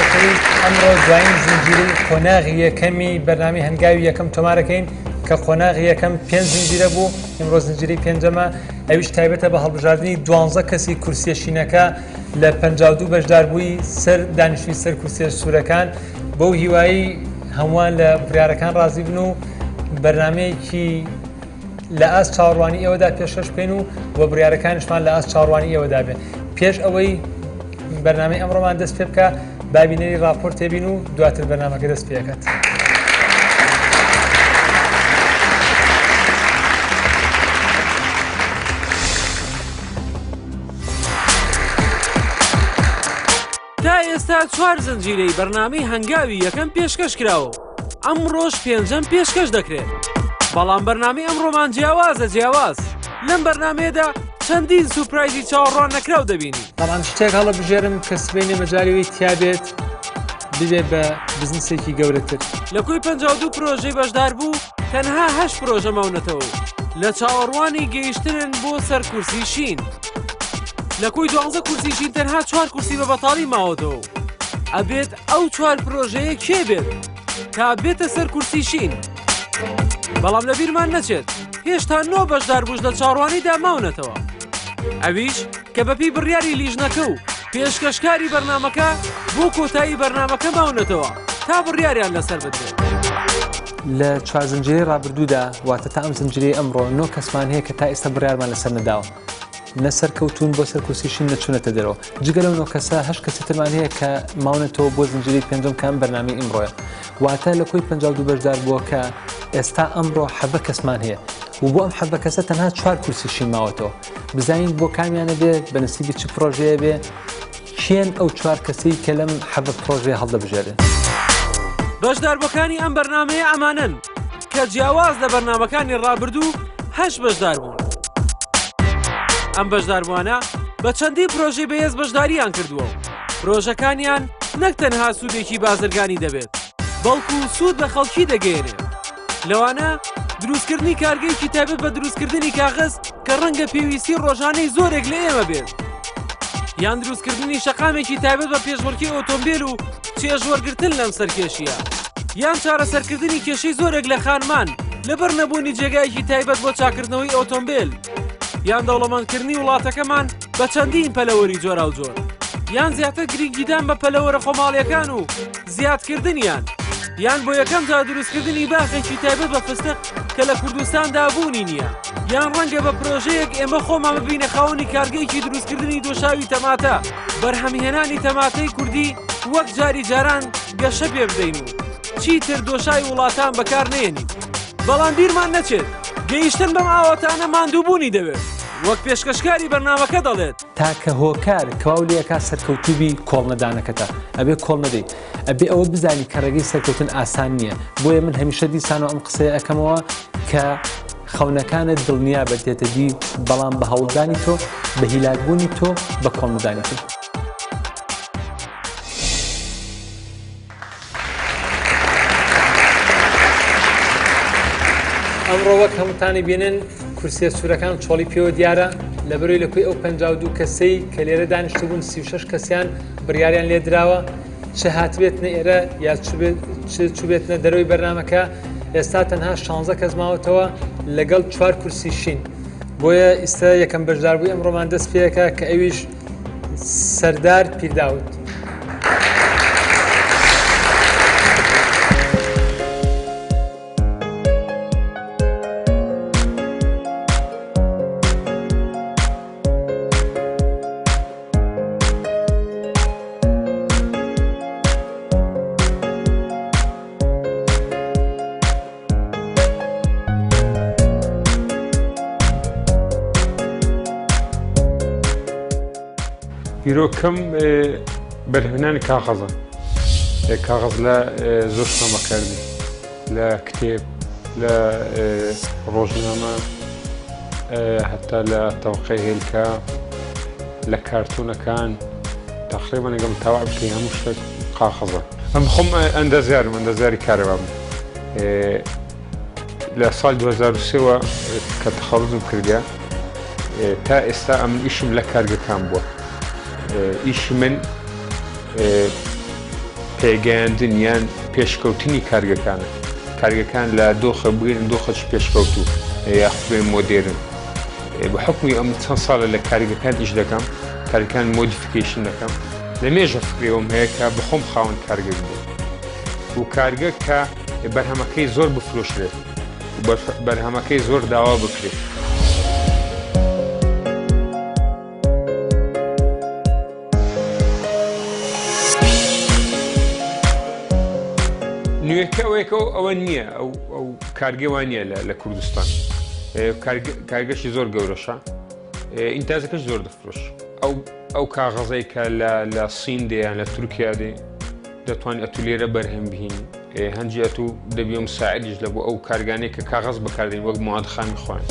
دەکەوێت ئەمڕۆ دوایین زنجیرەی قۆناغی یەکەمی بەرنامەی هەنگاوی یەکەم تۆمارەکەین کە قۆناغی یەکەم 5 زنجیرە بوو ئەمڕۆ زنجیرەی پێنجەمە ئەویش تایبەتە بە هەڵبژاردننی 12 کەسی کورسیە شینەکە لە 52 بەشداربووی سەر دانیشتووی سەر کورسیە سوورەکان بەو هیوایی هەمووان لە بڕیارەکان ڕازی بن و بەرنمەیەکی لە ئاست چاوەڕوانی ئێوەدا پێشکەش بکەین و بۆ بڕیارەکانیشمان لە ئاست چاوەڕوانی ئێوەدا بێن پێش ئەوەی بەرنامەی ئەمڕۆمان دەست پێ بکە بابینەری راپۆرت تێبین و دواتر بەرنامەکە دەست پێکات. تا ئێستا 4 زنجیرەی بەرنامەی هەنگاوی یەکەم پێشکەش کراوە ئەم ڕۆژ پێنجەم پێشکەش دەکرێت بەڵام بەرنامەی ئەمڕۆمان جیاوازە جیاواز لەم بەرنمەیەدا چەندین سوپرایزی چاوەڕوان نەکراو دەبینی. بەڵام شتێک هەڵە بژێرم کە سبەینێ مەجاریەوەی تیابێت ببێ بە بزنسێکی گەورەتر. لە کوی 52 پرۆژەی بەشدار بوو تەنها 8 پرۆژە ماونەتەوە لە چاوەڕوانی گەیشتنن بۆ سەر کورسی شین. لە کوی 12 کورسی شین تەنها 4 کورسی بە بەتاڵی ماوەتەوە. ئەبێت ئەو 4 پرۆژەیە کێ بێت تا بێتە سەر کورسی شین. بەڵام لە بیرمان نەچێت هێشتا 9 بەشدار بووش لە چاوەڕوانیدا ماونەتەوە. ئەویش کە بەپی بڕیاری لیژنەکە و پێشکەشکاری بەرنمەکە بۆ کۆتایی بەرنمەکە ماونەتەوە تا بڕیاریان لەسەر بدرێت. لە 4 زنجیرەی ڕابردوودا واتە تا ئەم زنجیرەی ئەمڕۆ 9 کەسمان هەیە کە تا ئێستا بڕیارمان لەسەر نەداوە نەسەر کەوتون بۆ سەر کورسیشین نەچوونەتە دەرەوە جگە لەو 9 کەسە 8 کەسی ترمان هەیە کە ماونەتەوە بۆ زنجیرەی پێنجەم کە ئەم بەرنامەی ئیمڕۆیە واتە لە کۆی 52 بەشدار بووە کە ئێستا ئەمڕۆ حەبە کەسمان هەیە و بۆ ئەم حەبە کەسە تەنها 4 کورسیشین ماوەتەوە بزانین بۆ کامیانە بێ بە نسیبی چ پرۆژەیە بێ کێن ئەو 4 کەسەی کە لەم حەبە پرۆژەیە هەڵدەبژێرن. بەشداربووەکانی ئەم بەرنمەیە ئەمانن کە جیاواز لە بەرنمەکانی ڕابردوو 8 بەشدار بوون. ئەم بەشداربووانە بە چەندی پرۆژەی بەهێز بەشداریان کردووە و پرۆژەکانیان نەک تەنها سوودێکی بازرگانی دەبێت بەڵکو سوود بە خەڵکی دەگەێنێت. لەوانە دروستکردنی کارگەیەکی تایبەت بە دروستکردنی کاغەز کە ڕەنگە پێویستی ڕۆژانەی زۆرێک لە ئێمە بێت یان دروستکردنی شەقامێکی تایبەت بە پێشبڕکێ ئۆتۆمبیل و چێژوەرگرتن لەم سەرکێشیە یان چارەسەرکردنی کێشەی زۆرێک لە خانمان لەبەر نەبوونی جێگایەکی تایبەت بۆ چاکردنەوەی ئۆتۆمبیل یان دەوڵەمەندکردنی وڵاتەکەمان بە چەندین پەلەوەری جۆرا و جۆر یان زیاتر گرنگیدان بە پەلەوەرە خۆماڵیەکان و زیادکردنیان یان بۆ یەکەم جا دروستکردنی باخێکی تایبەت بە فستق کە لە کوردستاندا بوونی نییە یان ڕەنگە بە پرۆژەیەک ئێمە خۆمان ببینە خاوەنی کارگەیەکی دروستکردنی دۆشاوی تەماتە بەرهەمهێنانی تەماتەی کوردی وەک جاری جاران گەشە پێ بدەین و چیتر دۆشاوی وڵاتان بەکار نێنین بەڵام بیرمان نەچێت گەیشتن بەم ئاواتانە ماندووبوونی دەوێت وەک پێشکەشکاری بەرنامەکە دەڵێت تاکە هۆکار کەواولەکە سەرکەوتوبی کۆڵنەدانەکەتە ئەبێ کۆڵ نەدەیت ئەبێ ئەوە بزانی کە ڕێگەی سەرکەوتن ئاسان نییە بۆیە من هەمیشە دیسانەوە ئەم قسەیە ئەەکەمەوە کە خەونەکانت دڵنیا بەدێتە دی بەڵام بە هەوڵدانی تۆ بە هیلاکبوونی تۆ بە کۆڵنەدانی تۆ. ئەمڕۆ وەک هەمووتانی بینن کورسیە سوورەکان چۆڵی پێوە دیارە لەبەرەوەی لەکوێ ئەو 52 کەسەی کە لێرە دانیشتە بوون 36 کەسیان بڕیاریان لێ دراوە چه هاتبێتنە ئێرە یا چوبێتنە دەرەوەی بەرنمەکە ئێستا تەنها 16 کەس ماوەتەوە لەگەڵ 4 کورسی شین بۆیە ئێستا یەکەم بەشداربووی ئەمڕۆمان دەست پێەکە کە ئەویش سەردار پیرداوت. بیرۆکەم بەرهێنانی کاغەزە کاغەز لە زۆر شتەمە کردی لە کتێب لە ڕۆژنامە حتا لە تەوقەی هێلکە لە کارتونەکان تقریبا ئەگەم تەواو بکەی هەموو شتێک قاغەزە ئەم خۆم ئەندازیاری کارەوە لە ساڵ 2003ەوە کە تەخەڵوزم کردیا تا ئێستا ئەم ئیشم لە کارگەکان بووە ئیشی من پێگەیاندن یان پێشکەوتنی کارگەکانە کارگەکان لە دۆخە بگرن دۆخەش پێشکەوتوو یاخوێ مۆدێرن بە حکمی ئەم چەند ساڵە لە کارگەکان ئیش دەکەم کارگەکان مۆدیفیکیشن دەکەم لە مێژە فکرێەوەم هەیە کە بەخۆم خاوەن کارگەک بوو و کارگە کە بەرهەمەکەی زۆر بفرۆشرێت بەرهەمەکەی زۆر داوا بکرێت نوێکە ئەوە نییە ئەو کارگەوان نییە لە کوردستان کارگەشی زۆر گەورەشە ئینتازەکەش زۆر دەفرۆش ئەو کاغەزەی کە لە سین دەیان لە تورکیا دێ دەتوانێت ئەتو لێرە بەرهەم بهین هەنجی ئەتو دەبێ مساعدیش لە بۆ ئەو کارگانەی کە کاغەز بەکاردێن وەک موادخانی خوان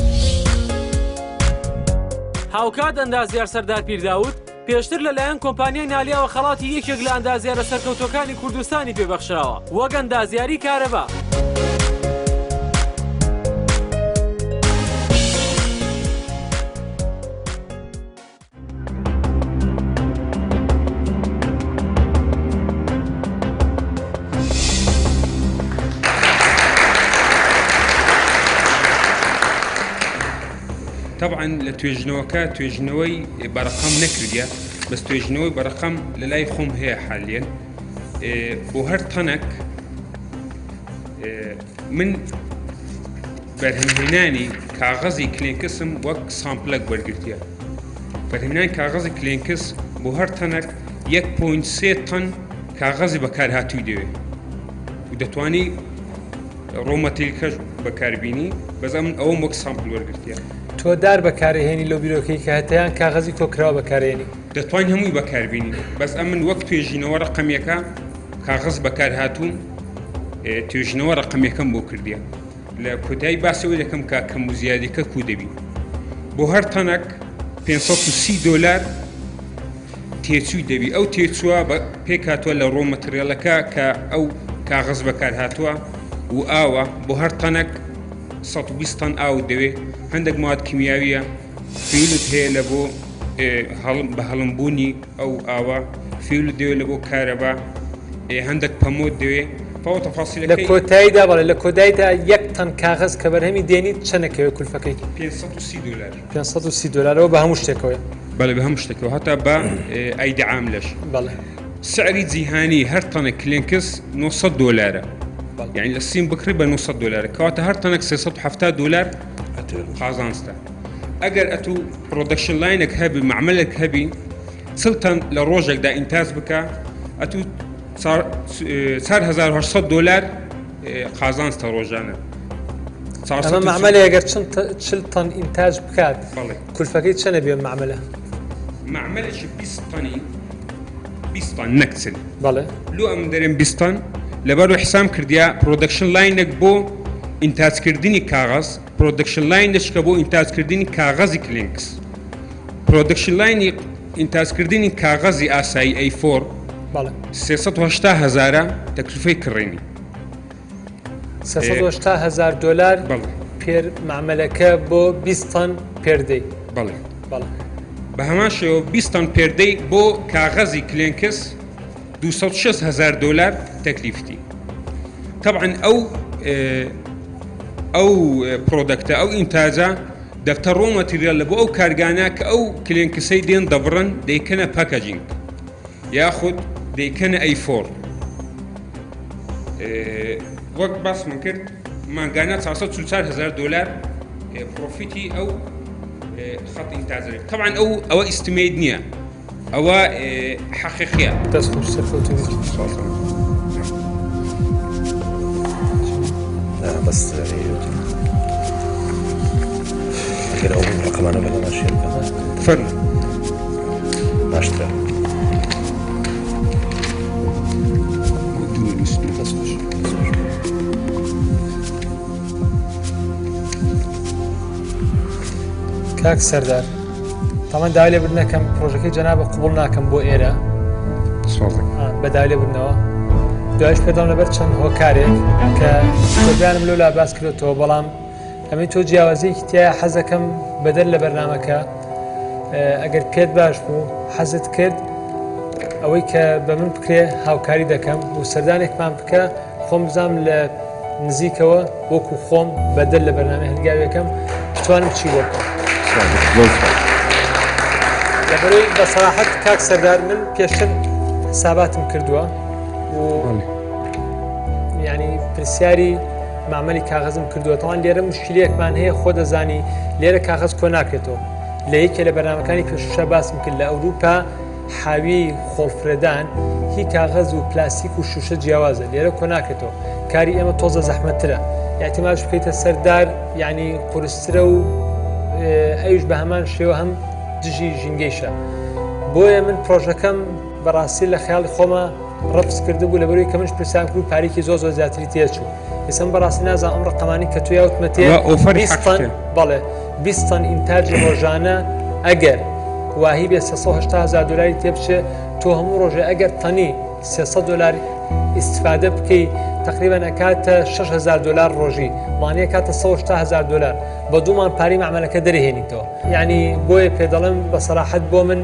هاوکات ئەندازیار سەردار پیرداوت پێشتر لەلایەن کۆمپانیای نالیاوە خەڵاتی یەکێک لە ئەندازیارە سەرکەوتەکانی کوردستانی پێبەخشراوە وەک ئەندازیاری کارەبا. طبعا لە توێژنەوەی بەرەقەم نەکردە بەس توێژنەوەی بەرەقەم لە لای خۆم هەیە حالێن بۆ هەر تەنەک من بەرهەمهێنانی کاغەزی کلێنکسم وەک سامپلەک وەرگرتیە بەرهەمهێنانی کاغەزی کلێنکس بۆ هەر تەنەک 1.3 تەن کاغەزی بەکارهاتووی دەوێت و دەتوانی ڕۆمەتیلکەش بەکاربینی بەس من ئەوەم وەک سامپل وەرگرتیە تۆ دار بەکارهێنی لەو بیرۆکەی کە هەتەیان کاغەزی کۆکراوە بەکارهێنی دەتوانین هەمووی بەکاربینی بەس ئەم من وەک توێژینەوە ڕقەمەکە کاغەز بەکار هاتوون توێژنەوە ڕقەمەکەم بۆ کردیە لە کۆتایی باسەوەی دەکەم کە کەم و زیادەکە کو دەبی بۆ هەر تەنەک $530 تێچووی دەبی ئەو تێچووە پێک هاتووە لە ڕۆمەتریالەکە کە ئەو کاغەز بەکار هاتووە و ئاوە بۆ هەر تەنەک 120 تەن ئاو دەوێت هەندێک مواد کیمیاویە فیولت هەیە لە بۆ بە هەڵمبوونی ئەو ئاوە فیولت دەوێت لە بۆ کارەبا هەندێک پەمۆت دەوێت لە کۆتاییدا بەڵێ لە کۆداییدا 1 تەن کاغەز کە بەرهەمی دێنیت چەندەکەوێت کولفەکەی $530 ئەوە بە هەموو شتێکەوە بەڵێ بە هەموو شتێکەوە هەتا بە ئەیدە عام لەش بەڵێ سعری جیهانی هەر تەنە کلێنکس $900 يعني للصين بكري ب $900 كواتا هر تنك $670 قازانستا اگر اتو برودكشن لاينك هبي معملك هبي سلطان لروجك دا انتاج بك اتو صار $1800 قازانستا روجانا اما معمله اگر چل تن انتاج بكات كل فكيت شنو بيوم معمله 20 طن نكسل بله لو ام درين 20 طن لبرو حسام کردیا پرودکشن لاینک بو انتاج کردنی کاغذ پرودکشن لاینش که بو انتاج کردنی کاغذی کلینکس پرودکشن لاین انتاج کردنی کاغذی آسایی A4 بله 380,000 تکلیفی کردنی $380,000 بله پیر معاملکه بو 20 تن پر دی بله بله به همان شو 20 تن پر دی بو کاغذی کلینکس $260,000 تكلفتي طبعا او برودكت او انتاجا دفتر رو ماتيريال بو او كارغاناك او كلينكسي دين دبرن دي كان باكاجينج ياخذ دي كان A4 وقت بس منكر ما كانت $930,000 بروفيتي او خط انتاج طبعا او استميدنيا أو حقيقية تسخر سفوتي لا بس أخيرا أول رقم أنا ولا ماشي تفرنا ناشتري كاك سردار طبعا داوای لێ بردنەکەم پرۆژەکەی جەنابە قبوڵ ناکەم بۆ ئێرە بە داوای لێ بردنەوە دوایش پێدام لەبەر چەند هۆکارێک کە کۆبیانم لەولا باس کردێتەوە بەڵام ئەمەی تۆ جیاوازەیەکی تایە حەزەکەم بەدەر لە بەرنامەکە ئەگەر پێت باش بوو حەزت کرد ئەوەی کە بە من بکرێ هاوکاری دەکەم و سەردانێکمان بکە خۆم بزانم لە نزیکەوە وەکو خۆم بەدەل لە بەرنامە هەنگاویەکەم بتوانم چی بۆ بکەم. لەبەرەوەی بە سەراحەت کاک سەردار من پێشتر حساباتم کردووە و یعنی پرسیاری معمەلی کاغەزم کردووە تاوان لێرە مشکلەیەکمان هەیە خۆ دەزانی لێرە کاغەز کۆ ناکرێتەوە لە یەکێ لە بەرنامەکانی پێشوشە باسم کرد لە ئەوروپا حاوی خۆڵفرەدان هی کاغەز و پلاستیک و شوشە جیاوازە لێرە کۆ ناکرێتەوە کاری ئێمە تۆزە زەحمەتترە یاحتیماش بکەیتە سەردار یعنی قورسترە و ئەویش بە هەمان شێوە هەم دژی ژینگەیشە بۆیە من پرۆژەکەم بەڕاستی لە خەیاڵی خۆمە ڕەپس کرده بوو لەبەرەوەی کە منش پرسیان کرد و پارێکی زۆر زیاتری تێچوو ئێستا بەڕاستی نازانم ئەم ڕقەمانی کە توی یاوتمە تێ 20 تەن ئینتاجی ڕۆژانە ئەگەر واهی بێ 380,000 دلاری تێبچێ تۆ هەموو ڕۆژێ ئەگەر تەنی 300 دلار استفادە بکەی تقریبا ئەکاتە 6,000 دلار ڕۆژی مانیە کاتە 180,000 دلار بە دوومان پاری معمەلەکە دەرهێنیتەوە یعنی بۆیە پێدەڵم بە سەراحەت بۆ من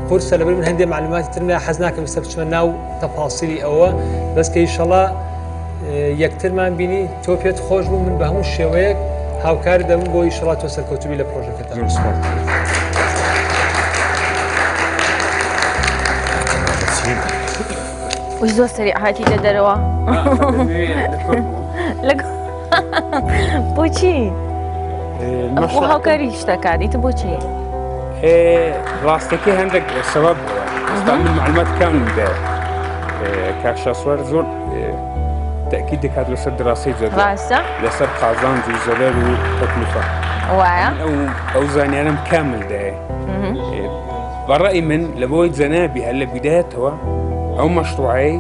قورسە لەبەر من هەندێک معلوماتی ترمە حەز ناکەم ئێستا بچمە ناو تەفاسیلی ئەوە بەس کە ئینشەڵا یەکترمان بینی تۆ پێت خۆش بوو من بە هەموو شێوەیەک هاوکاری دەبم بۆ ئینشەڵا تۆ سەرکەوتوبی لە پرۆژەکەتە. وش زۆر سەریع هاتیتە دەرەوە بۆچی؟ بۆ هاوکاری شتەکانیتە بۆچی؟ ڕاستەکەی هەندێک سەبەب ئێستا من معلومات کام بدە کاک شاسوار زۆر تأکید دەکات لەسەر دراسی جەدە ڕاستە؟ لەسەر قازانجی زەرەر و تەکلیفە وایە؟ ئەو زانیانم کامل دایە بەڕای من لە بۆی جەنابی هەر لە بیدایەتەوە ئەو مەشروعەی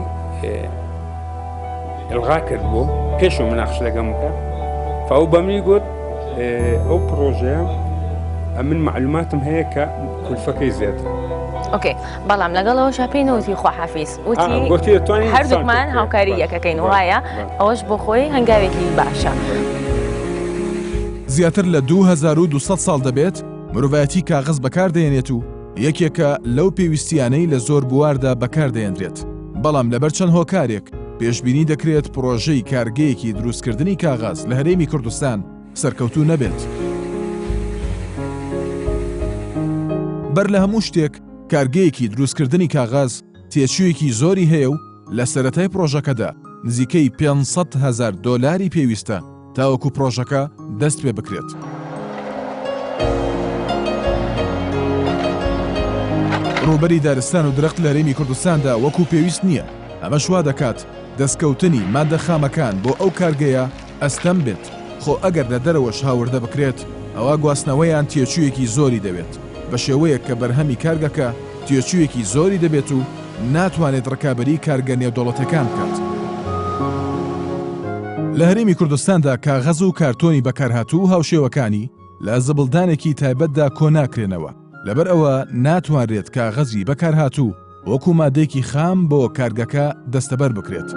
ئەلغا کرد بوو پێش و مناقشە لەگەڵ بکە فەو بە منی گوت ئەو پرۆژەیە من معلوماتم هەیە کە کولفەکەی زیاتر. ئۆکێ بەڵام لەگەڵەوە شاپێنەوەتی خواحافیز وتی هەردووکمان هاوکاری یەکەکەین وایە ئەوەش بۆ خۆی هەنگاوێکی باشە. زیاتر لە 2200 ساڵ دەبێت مرۆڤایەتی کاغز بەکاردەهێنێت و یەکێکە لەو پێویستیانەی لە زۆر بواردا بەکاردەهێنرێت بەڵام لەبەر چەند هۆکارێک پێشبینی دەکرێت پرۆژەی کارگەیەکی دروستکردنی کاغاز لە هەرێمی کوردستان سەرکەوتوو نەبێت. بەر لە هەموو شتێک کارگەیەکی دروستکردنی کاغاز تێچوویەکی زۆری هەیە و لە سەرەتای پرۆژەکەدا نزیکەی 500,000 دۆلاری پێویستە تاوەکو پرۆژەکە دەست پێ بکرێت. ڕووبەری دارستان و درەخت لە هەرێمی کوردستاندا وەکو پێویست نییە ئەمە شوا دەکات دەستکەوتنی مادە خامەکان بۆ ئەو کارگەیە ئەستەم بێت خۆ ئەگەر لە دەرەوەش هاوردە بکرێت ئەوە گواستنەوەیان تێچوویەکی زۆری دەوێت بە شێوەیە کە بەرهەمی کارگەکە تێچوویەکی زۆری دەبێت و ناتوانێت ڕکابەری کارگە نێودەوڵەتەکان بکات. لە هەرێمی کوردستاندا کاغەز و کارتۆنی بەکارهاتوو هاوشێوەکانی لە زبڵدانێکی تایبەتدا کۆناکرێنەوە لەبەر ئەوە ناتوانرێت کاغەزی بەکارهاتوو وەکو مادەیەکی خام بۆ کارگەکە دەستەبەر بکرێت.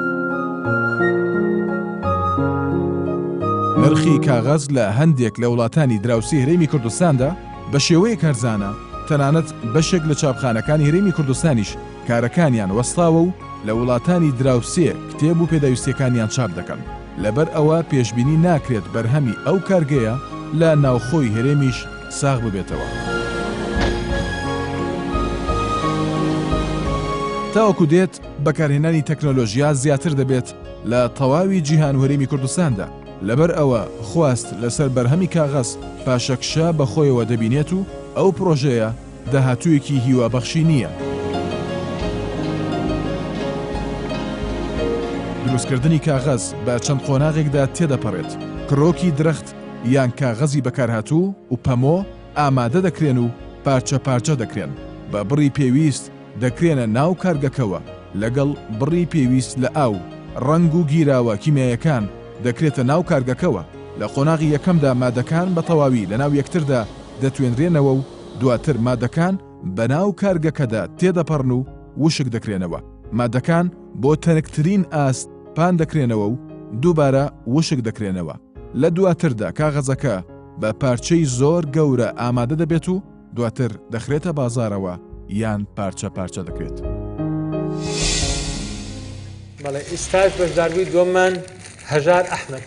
نرخی کاغەز لە هەندێک لە وڵاتانی دراوسی هەرێمی کوردستاندا بە شێوەیە کارزانە تەنانەت بەشێک لە چاپخانەکانی هەرێمی کوردستانیش کارەکانیان وەستاوە و لە وڵاتانی دراوسێ کتێب و پێداویستیەکانیان چاپ دەکەن لەبەر ئەوە پێشبینی ناکرێت بەرهەمی ئەو کارگەیە لە ناوخۆی هەرێمیش ساغ ببێتەوە. تاوەکو دێت بەکارهێنانی تەکنۆلۆژیا زیاتر دەبێت لە تەواوی جیهان و هەرێمی کوردستاندا لەبەر ئەوە خواست لەسەر بەرهەمی کاغەز پاشەکشە بەخۆیەوە دەبینێت و ئەو پرۆژەیە داهاتوویەکی هیوابەخشی نییە. دروستکردنی کاغەز بە چەند قۆناغێکدا تێدەپەڕێت کرۆکی درەخت یان کاغەزی بەکارهاتوو و پەمۆ ئامادە دەکرێن و پارچە پارچە دەکرێن بە بڕی پێویست دەکرێنە ناو کارگەکەوە لەگەڵ بڕی پێویست لە ئاو ڕنگ و گیراوە کیمیایەکان دەکرێتە ناو کارگەکەوە لە قۆناغی یەکەمدا مادەکان بە تەواوی لە ناو یەکتردا دەتوێنرێنەوە و دواتر مادەکان بە ناو کارگەکەدا تێدەپەڕن و وشک دەکرێنەوە مادەکان بۆ تەنکترین ئاست پان دەکرێنەوە و دووبارە وشک دەکرێنەوە لە دواتردا کاغەزەکە بە پارچەی زۆر گەورە ئامادە دەبێت و دواتر دەخرێتە بازارەوە یان پارچە پارچە دەکرێت. بەڵێ ئێستاش بەشداربووی دووەممان هەژار ئەحمەد.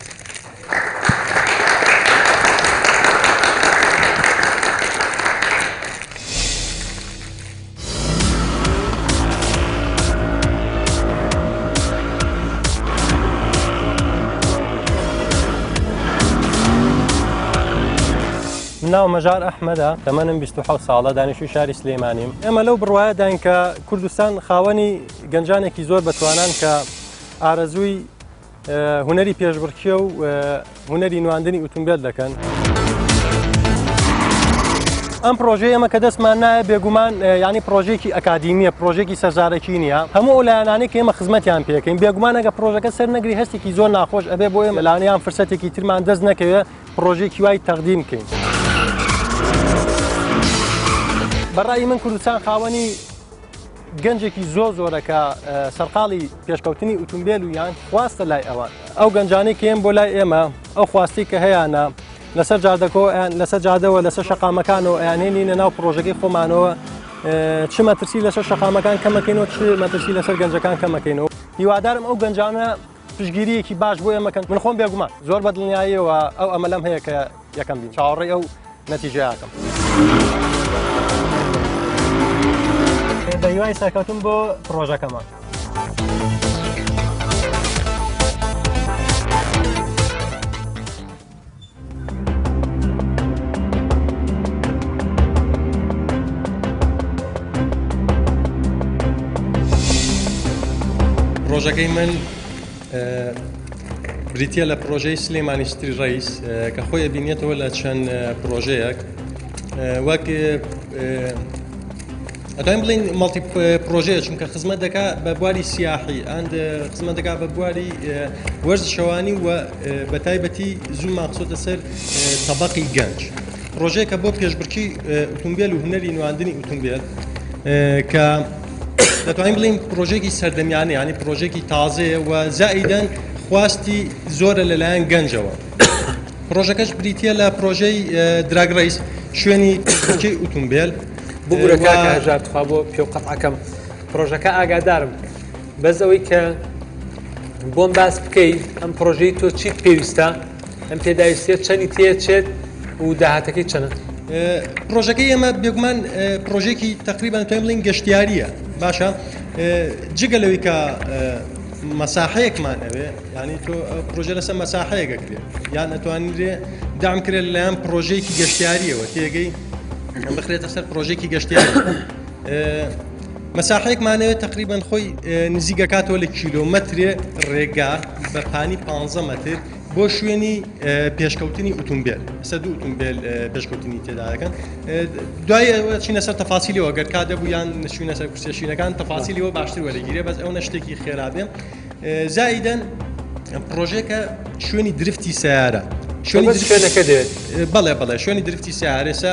ناو مەژار ئەحمەدە، تەمەنم 27 ساڵە، دانیشتووی شاری سلێمانیم. ئێمە لەو بڕوایەداین کە کوردستان خاوەنی گەنجانێکی زۆر بەتوانان کە ئارەزووی هونەری پێشبڕکیە و هونەری نواندنی ئۆتۆمبیل دەکەن. ئەم پرۆژەیە ئێمە کە دەستمان نایە بێگومان ینی پرۆژێکی ئەکادیمیە، پرۆژێکی سەرزارەکی نییە. هەموو ئەو لایەنانەی کە ئێمە خزمەتیان پێکەین بێگومان ئەگە پرۆژەکە سەر نەگری هەستێکی زۆر ناخۆش ئەبێ بۆ ئێمە لایەنیان فرسەتێکی ترمان دەست نەکەوێت پرۆژێکی وای تەقدیم بکەین. بەڕای من کوردستان خاوەنی گەنجێکی زۆرەکە سەرقاڵی پێشکەوتنی ئۆتۆمبیل و یان خواستە لای ئەوان. ئەو گەنجانەی کە ئێمە بۆ لای ئێمە ئەو خواستی کە هەیەە لەسەر جادەکۆ لەسەر جادەوە لەسەر شەقامەکانەوە ئەیانێنینە ناو پرۆژەکەی خۆمانەوە چ مەترسی لەسەر شەقامەکان کەمەکەینەوە چ مەترسی لەسەر گەنجەکان کەمەکەینەوە. هیوادارم ئەو گەنجانە پشگیریەکی باش بۆ ئێمەکەن. من خۆم بێگومان زۆر بە دڵنیاییەوە ئەو ئەمەلەم هەیە کە یەکەم بین چاوەڕێی ئەو نەتیجەیەکەم. بە هیوای سەرکەوتن بۆ پرۆژەکەمان. پرۆژەکەی من بریتە لە پرۆژەی سلێمانی ستری ڕئیس کە خۆی بینێتەوە لە چەند پرۆژەیەک وەک ئەتوانین بڵین مەڵتی پرۆژەیە چونکە خزمەت دەکا بە بواری سیاحی ئەند خزمەت دەکا بە بواری وەرزشەوانی و بە تایبەتی زوو ماقسۆتە سەر تەبەقی گەنج. پرۆژەیەکە بۆ پێشبڕکی ئۆتۆمبیل و هونەری نواندنی ئۆتۆمبیل کە دەتوانین بڵین پرۆژێکی سەردەمیانە ینی پرۆژێکی تازەیە و زائیدەن خواستی زۆرە لەلایەن گەنجەوە. پرۆژەکەش بریتە لە پرۆژەی دراگ ڕەیس شوێنی پێشبڕکیی ئۆتۆمبیل. بگورەکە هەژارتخوا بۆ پێ و قەتعەکەم پرۆژەکە ئاگادارم بەس ئەوەی کە بۆم باس بکەیت ئەم پرۆژەی تۆ چیت پێویستە ئەم پێداویستێت چەندی تێچێت و داهاتەکەی چەنە؟ پرۆژەکەی ئێمە بێگومان پرۆژێکی تقریبان توانین بڵین گەشتیاریە باشە جگە لەوەی کە مەساحەیەکمان ئەوێ ینی تۆ پرۆژە لەسەر مەساحەیەکەکرێت یان ئەتوانرێ دام کرێت لەلایەن پرۆژەیەکی گەشتیاریەوە تێگەی بخرێتە سەر پرۆژێکی گەشتیاری مەساحەیەکمانەوێت تقریبان خۆی نزیگەکاتەوە لە کیلۆمەترێ ڕێگا بە پانی 15 مەتر بۆ شوێنی پێشکەوتنی ئۆتۆمبیل سە دوو ئۆتۆمبیل پێشکەوتنی تێدا دەکەن. دوای چینە سەر تەفاسیلەوە گەر کا دەبوو یان نشوینە سەر کورسێشینەکان تەفاسیلەوە باشتر وەرەگیرێ بەس ئەو نەشتێکی خێرابێ. زائیدەن پرۆژێکە شوێنی درفتی سیارە شوێنەکە دێت بەڵێ شوێنی درفتی سیارێسە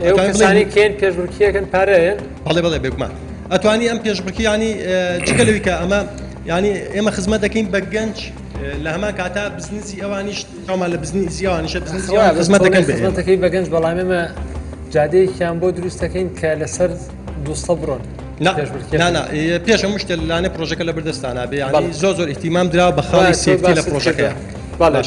ئێوەکەسانی کێن پێشبڕکیەکەن پارەیەن بەڵێ بێگومان ئەتوانی ئەم پێشبڕکی ینی جگەلەوەی کە ئەمە ینی ئێمە خزمەت دەکەین بە گەنج لە هەمان کاتا بزنسی ئەوانیش تامان لە بزنسی ئەوانیشە خزمەت دەکەن خزمەتەکەی بە گەنج بەڵام ئێمە جادەیەکیان بۆ دروست دەکەین کە لەسەر 200 بڕۆن پێش ئەم شتە لانە پرۆژەکە لە بەردەستانە بێ ینی زۆر ئیحتیمام درا بە خاڵی سێفتی لە پرۆژەکەیە.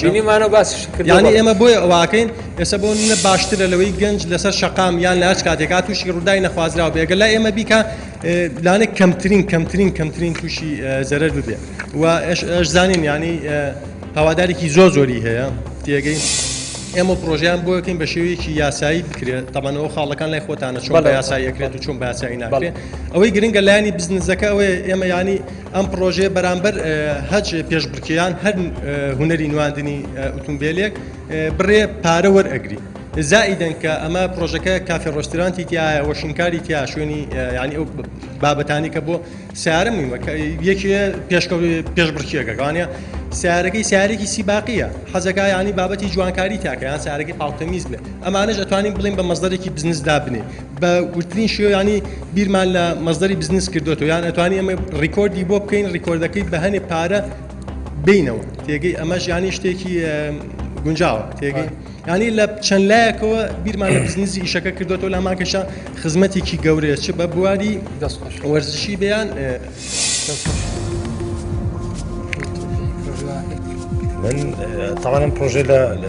بینیمانەوە باسی ینی ئێمە بۆیە ئەوواکەین ئێستا بۆ نە باشترە لەوەی گەنج لەسەر شەقام یان لە هەر کاتێکا تووشی ڕووداوی نەخوازراوە بێگە لای ئێمە بیکە لانە کەمترین تووشی زەرەر ببێ و ئەش زانین ینی هەوادارێکی زۆری هەیە تێگەی ئێمە پرۆژیان بۆ یەکەین بە شێوەیەکی یاسایی بکرێت تەمەنەوە خاڵەکان لای خۆتانە چۆن بە یاسایی ئەکرێت و چۆن بە یاسایی ناکرێت. ئەوەی گرنگە لایانی بزنسەکە ئەوەیە ئێمە ینی ئەم پرۆژێ بەرامبەر هەج پێشبڕکیان هەر هونەری نواندنی ئۆتۆمبیلێک بڕێ پارە وەرئەگری. زائیدەن کە ئەمە پرۆژەکە کافێ ڕۆسترانتی تایە وەشنکاری تیا شوێنی ینی ئەو بابەتانی کە بۆ سیارە میمە یەکی پێشبڕکیەکەوانە سیارەکەی سیارێکی سیباقیە حەزەکە ینی بابەتی جوانکاری تاکە یان سیارەکەی پاڵتەمیز بێ ئەمانەش ئەتوانین بڵین بە مەزدەرێکی بزنسدا بنێ بە وترین شێوە ینی بیرمان لە مەزدەری بزنس کردوێتەوە یان ئەتوانی ئەمە ڕیکۆردی بۆ بکەین ڕیکۆردەکەی بە هەنێ پارە بینەوە تێگەی ئەمەش ینی شتێکی گونجاوە تێگەی ینی لە چەند لایەکەوە بیرمان لە بزنسی ئیشەکە کردوەوە لە هەمانکەشە خزمەتێکی گەورەیە چ بە بواری وەرزشی بیان من طبعا پروژه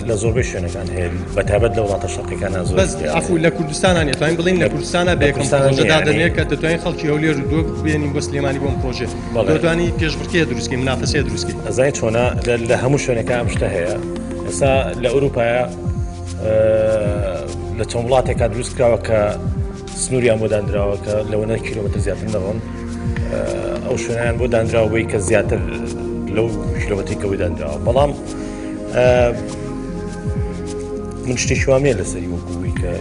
لە زۆربەی شوێنەکان هەیە بەتابەت لە وڵاتە شەقیەکان زۆر بەس عفو لە کوردستانان توانین بڵین لە کوردستانە بەیەکەم پرۆژەدا دەنێت کە دەتوانین خەڵکی هەولێر و دۆ بێنین بۆ سلێمانی بۆم پرۆژێ دەتوانی پێشبڕکێ دروستکەی منافەسەیە دروستکەی ئەزای چۆنە لە هەموو شوێنەکە ئەم شتە هەیە ئێستا لە ئەوروپایە لە چەند وڵاتێکا دروست کراوە کە سنووریان بۆ دانراوە کە لەوەنە کیلۆمەتر زیاتر نەڕۆن ئەو شوێنیان بۆ دانراوەی کە زیاتر لەو کیلۆمەتێکەوەی دانراوە بەڵام من شتێکی وامێ لەسەری وەکووی کە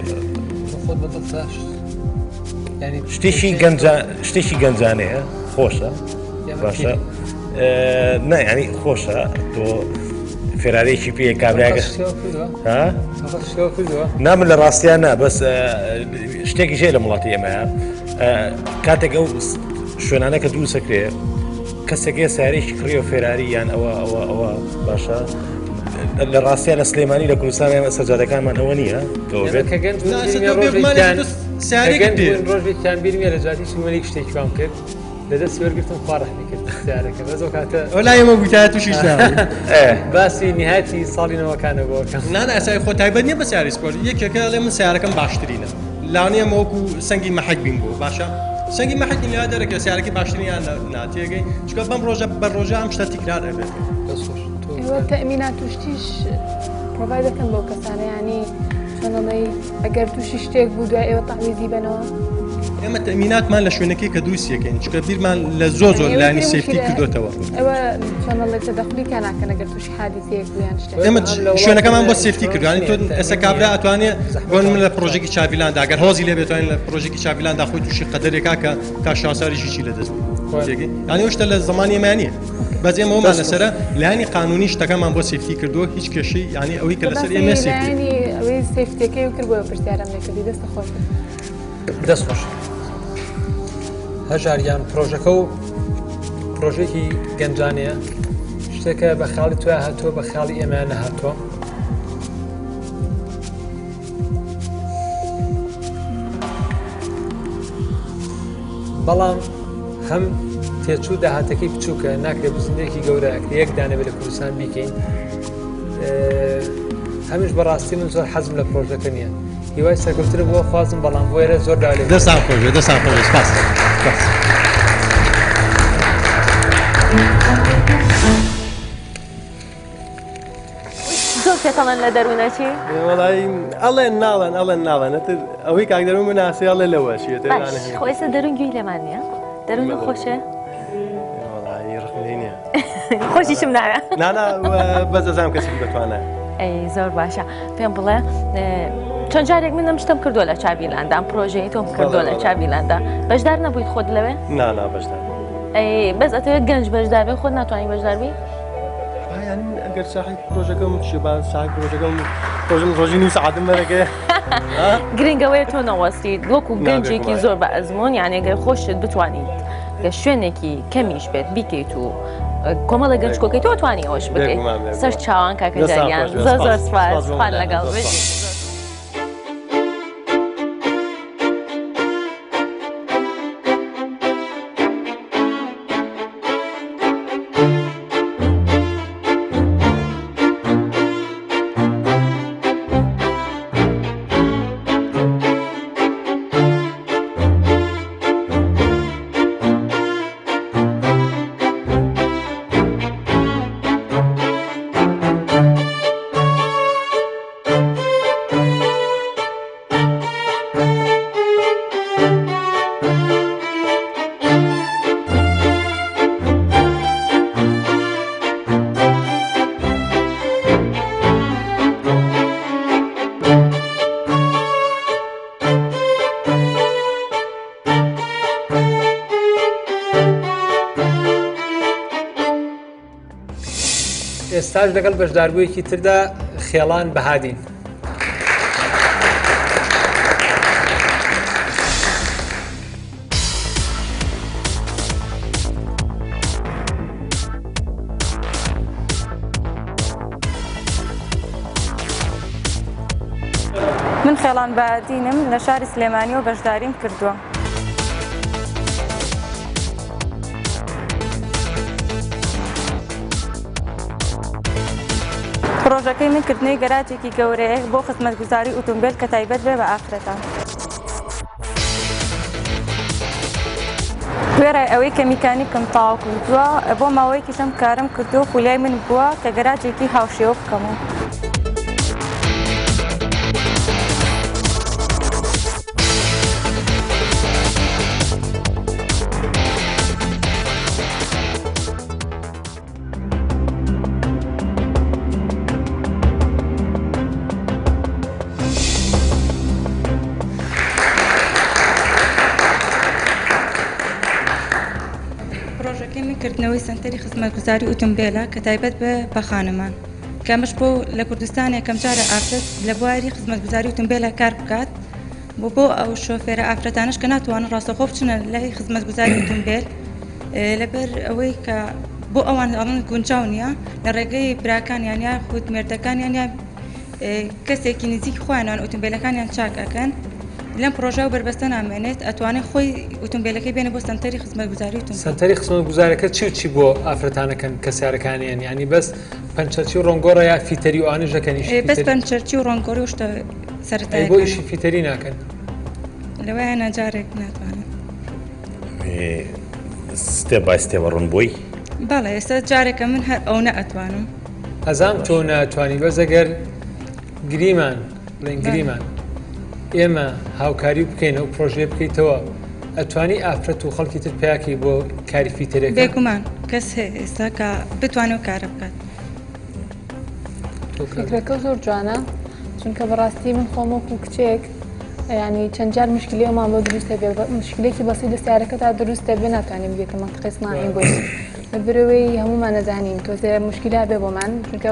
شتێکی گەنجانەیە خۆشە باشە نه ینی خۆشە تۆ فێرارێکی پێ کابراگە نامن لە ڕاستیان نا بەس شتێکی ژێ لە وڵاتی ئێمەیە کاتێک ئەو شوێنانە کە دروست سەکرێ کەسێکێ سارێکی کڕیەوە فێراری یان ئەوە باشە لە ڕاستیان لە سلێمانی لە کوردستان ئێمە سەجادەکانمان ئەوە نییە ڕۆژێکیان بیرمێ لە جاتی شمەلی شتێکی وام کرد لەدەست وەرگرتم خواڕحنی کرد سیارەکە بەزۆ کاتە ئەولا ئێمە گوتای تووشیش باسی نهایەتی ساڵی نەوەکانە بۆکەم نانە ئەسای خۆ تایبەت نییە بە سیاری سپۆرت یەکێکە لێ من سیارەکەم باشترینە لاونێ وەکو سەنگی مەحەک بین بوو باشە سەنگی مەحەکی لیا دەرەکە سیارەکەی باشترینیان ناتێگەی چکە بەم ڕۆژە بە ڕۆژە ئەم شتە تیکرار ئەبێت تەمینات توشتیش پرۆڤای دەکەن بۆ کەسانە ینی چۆنەڵی ئەگەر تووشی شتێک بوو دوای ئێوە تەعویزی بنەوە ئێمە تەمیناتمان لە شوێنەکەی کە دروستیەکەین چکە بیرمان لە زۆر لانی سیفتی کردوتەوە ئەوە چۆنەڵێک تەدەخلی کاناکەن ئەگەر تووشی حادیسەیەک بوویان شتێک ئێمە شوێنەکەمان بۆ سیفتی کردوانی تۆ ئێستا کابرا ئەتوانێت بۆ من لە پرۆژێکی چاویلاندا ئەگەر هۆزی لێ بێتوانین لە پرۆژێکی چاویلاندا خۆی تووشی قەدەرێکا کە تا شاساریشی چی لەدەست ینی ئەو شتە لە زمانی ئێمانیە بەس ئێمە ئەومان لەسەرە لایانی قانونی شتەکەمان بۆ سیفتی کردووە هیچ کێشەی ینی ئەوەی کە لەسەر ئێمە سیفتی ئەوەی سیفتەکەی کرد بۆ پرسیارم نەکردی دەستە خۆش دەست خۆش هەژاریان پرۆژەکە و پرۆژێکی گەنجانەیە شتێکە بە خاڵی توە هاتووە بە خاڵی ئێمە نەهاتووە بەڵام هەم تێچوو داهاتەکەی بچووکە ناکرێت بزنێکی گەورە یەک دانەبێت لە کوردستان بیکەین هەمیش بەڕاستی من زۆر حەزم لە پرۆژەکە نییە هیوای سەرکەوتنە بۆ خوازم بەڵام بۆ ئێرە زۆر داڵێ دەستان خۆش دەستان خۆش سپاس زۆر پێتەڵەن لە دەروونەچی وڵی ئەڵێن ناڵێن نەتر ئەوەی کاک دەروون مناسی ئەڵێ لەوەشیێت خۆیسە دەرون گوێی لەمان نییە دەروون خۆشە ڕخنینە خۆشیشم نایە نانا بەزەزانم کەسی دەتوانێت ئەی زۆر باشە پێم بڵێ چەند جارێک منم شتم کردووە لە چاویلاندا ئەم پرۆژەی تۆم کردووە لە چاویلاندا بەشدار نەبوویت خۆت لەوێ نانا بەشدار ئەی بەس ئەتەوێت گەنج بەشدار بێ خۆت ناتوانانی بەشداربی ئەگەر ساحی پرۆژەکەم شێبان ساحی پرۆژەکەم ڕۆژی نووس عادم بەرەکە گرنگەوەی تۆ نەوەستیت وەکو گەنجێکی زۆر بە ئەزمۆن یان ئەگەر خۆشت بتوانیت لە شوێنێکی کەمیش بێت بیکەیت و کۆمەڵە گەنج کۆکەی تۆ توانی ئەوش بکەیت سەر چاوان کاکەجاریان زۆر زۆر سپاس خوان لەگەڵ بێت ئێستاش لەگەڵ بەشداربوویەکی تردا خێڵان بەهادین. خێڵان بادینم لە شاری سلێمانیەوە بەشداریم کردووە. پرۆژەکەی من کردنەوەی گەراجێکی گەورەیە بۆ خزمەتگوزاری ئۆتۆمبیل کە تایبەت بێ بە ئافرەتان. دوێرە ئەوەی کە میکانیکم تاوا کردووە بۆ ماوەیەکی شەم کارم کردو خولای من بووە کە گەراجێکی هاوشێوە بکەمەوە. پرۆژەکەی من کردنەوەی سنتەری خزمەتگوزاری ئۆتۆمبیلە کە تایبەت بە خانەمان کەمەش بۆ لە کوردستان یەکەم جارە ئافرەت لە بواری خزمەتگوزاری ئۆتۆمبیلە کار بکات بۆ ئەو شۆفێرە ئافرەتانش کە ناتوانن ڕاستەخۆ بچنە لای خزمەتگوزاری ئۆتۆمبیل لەبەر ئەوەی کە بۆ ئەوان ئەڵن گونجاو نییە لە ڕێگەی براکانیان یا خود مێردەکانیان یا کەسێکی نزیک خۆیانان ئۆتۆمبیلەکانیان چاکەکەن لەم پرۆژە و بربەستە نامێنێت ئەتوانێت خۆی ئۆتۆمبیلەکەی بێنە بۆ سنتەری خزمەتگوزاری ئۆتۆمبیل. سنتەری خزمەتگوزارەکە چی بۆ ئافرەتانەکەن کە سیارەکانیان ینی بەس پەنچەرچی و ڕۆنگۆڕە یا فیتەری و ئانیش دەکەنیش بەس پەنچەرچی و ڕۆنگۆڕی و شتە سەرەتایی بۆ ئیشی فیتەری ناکەن لەوەیە ناجارێک ناتوانن ستێپ بای ستێپە ڕوونبووی بەڵێ ئێستا جارێکە من هەر ئەو نەئەتوانم ئەزام تۆ ناتوانی بەزەگەر گریمان بڵێن گریمان ئێمە هاوکاری بکەینەوە پرۆژێ بکەیتەوە ئەتوانی ئافرەت و خەڵکی تر پیاکی بۆ کاری فیتەرێک بێگومان کەس هەیە ئێستا کە بتوانێت کارە بکات. فکرەکە زۆر جوانە چونکە بەڕاستی من خۆم وەکو کچێک ینی چەند جار مشکلەوەمان بۆ دروستە بێ مشکلێکی بەسی دەستیارەکە تا دروستە بێ ناتوانین بگێتە منطقەی سناعی بۆی لە برەوەی هەمومان نەزانین تۆزێ مشکلا بێ بۆمان چونکە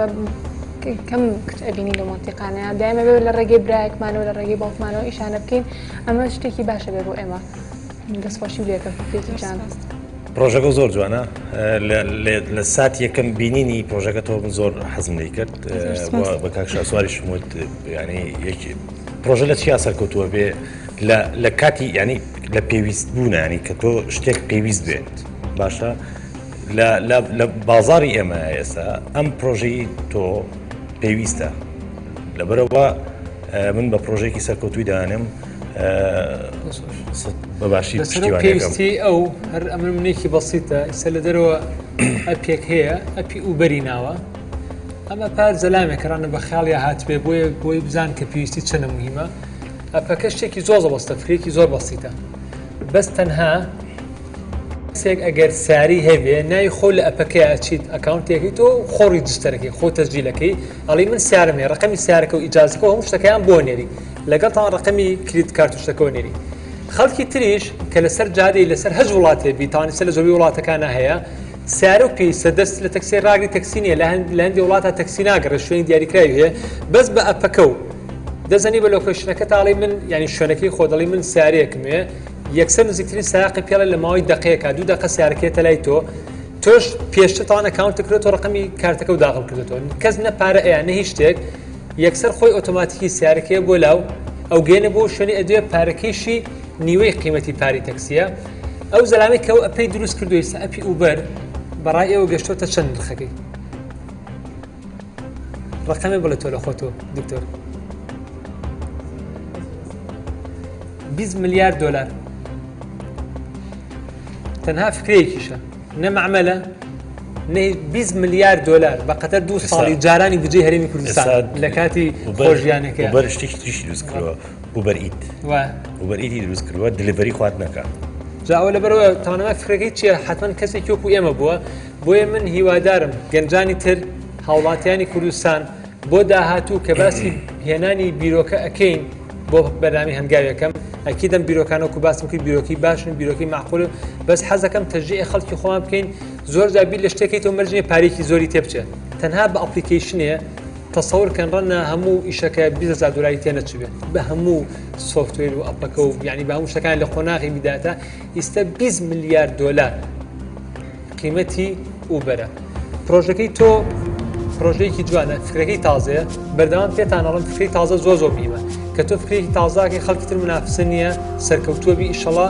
کەم کچ ئەبینی لە منتیقانەیە دایمە بێ لە ڕێگەی برایەکمانەوە لە ڕێگەی باوکمانەوە ئیشانە بکەین ئەمە شتێکی باشە بێ بۆ ئێمە دەستخۆشی لێکە فکرێکی جان. پرۆژەکە زۆر جوانە لە سات یەکەم بینینی پرۆژەکە تۆ من زۆر حەزم لێ کرد بە کاک شاسواری شموت ینی پرۆژە لە چیا سەرکەوتووە بێ لە کاتی ینی لە پێویست بوونە ینی کە تۆ شتێک پێویست بێت باشە لە بازاری ئێمە ئێستا ئەم پرۆژەی تۆ پێویستە لەبەرەوە من بە پرۆژێکی سەرکەوتووی دانم بەباشی پێویستی ئەو هەر ئەمە منێکی بەسیتە ئێستا لە دەرەوە ئەپێک هەیە ئەپی ئوبەری ناوە ئەمە پار زەلامێکڕانە بە خیاڵیا هاتبێ بۆی بزان کە پێویستی چەنە مهمە ئەپەکە شتێکی زۆر بەستە فرێکی زۆر بەسیتە بەس تەنها کەسێک ئەگەر ساری هەبێ ناوی خۆ لە ئەپەکەی ئەچیت ئەکاونتێکی تۆ خۆڕی جستەرەکەی خۆ تەسجیلەکەی ئەڵی من سیارمێ ڕقەمی سیارەکە و ئیجازەکە هەموو شتەکەیان بۆ نێری لەگەڵ تا ڕقەمی کلیت کارت و شتەکەەوە نێری خەڵکی تریش کە لەسەر جادەی لەسەر هەج وڵاتێ بیتوانانی سەر لە زۆری وڵاتەکانە هەیە سیارە و پێویستە دەست لە تەکسی ڕاگری تەکسی نیە لە هەندی وڵاتە تەکسی ناگەڕێت شوێنی دیاریکراوی هەیە بەس بە ئەپەکە و دەزانی بە لۆکەشنەکە تاڵی من ینی شوێنەکەی خۆدەڵی من سیارەیەکمێ یەکسەر نزیکترین سایقی پێڵە لە ماوەی دقەیەکە 2 دقە سیارەکەیتە لای تۆ تۆش پێشتەوان ئەکاونت کردێتەوە ڕقەمی کارتەکە و داخل کردێتەوە کەس نە پارە ئەیە نە هیچ شتێک یەکسەر خۆی ئۆتۆماتیکی سیارەکەیە بۆ لاو ئەو گەێنە بۆ شوێنی ئەدوێ پارەکەیشی نیوەی قیمەتی پاری تەکسیە ئەو زەلامی کە ئەو ئەپەی دروست کردووی ئەپی ئوبەر بەڕای ئێوە گەشتۆتە چەند نرخەکەی ڕقەمێ بڵێ تۆ لە خۆتۆ دکتۆر 20 ملیار دلار تەنها فکرەیەکیشە نەمەعمەلە 20 ملیار دلار بە قەتەر 2 ساڵی جارانی بجێ هەرێمی کوردستان لە کاتی خۆشیانەکە ئوبەر شتێکی تریشی دروست کردووە ئوبەر ئیت ئوبەر ئیتی دروست کردووە دلیڤەری خوارد نەکات جاوە لەبەرەوە تەوانەما فکرەکەی چییە حتمەن کەسێکی وەکو ئێمە بووە بۆیە من هیوادارم گەنجانی تر هاوڵاتیانی کوردستان بۆ داهاتوو کە باسی هێنانی بیرۆکە ئەکەین بۆ بەرنامی هەنگاویەکەم ئەکیدەم بیرۆکانەوەکو باسم کرد بیرۆکی باشن بیرۆکی معقول بەس حەزەکەم تەژێ خەڵکی خۆمان بکەین زۆر جابیر لە شتێکی تۆ مەرجێ پارێکی زۆری تێبچێت تەنها بە ئەپلیکیشنێ تەسەورکەن ڕەنە هەموو ئیشەکە 20,000 دلاری تێ نەچبێت بە هەموو سۆفتوێر و ئەپەکە و یعنی بە هەموو شتەکان لە خۆناغی میداتە ئیستا 20 ملیار دلار قیمەتی ئوبەرە پرۆژەکەی تۆ پرۆژەیەکی جوانە فکرەکەی تازەیە بەردەوام پێتان ئەڵم فکری تازە زۆر مهمە کە تۆ فکرێکی تازاکەی خەڵکی تر منافسە نییە سەرکەوتووە بی ئیشەڵا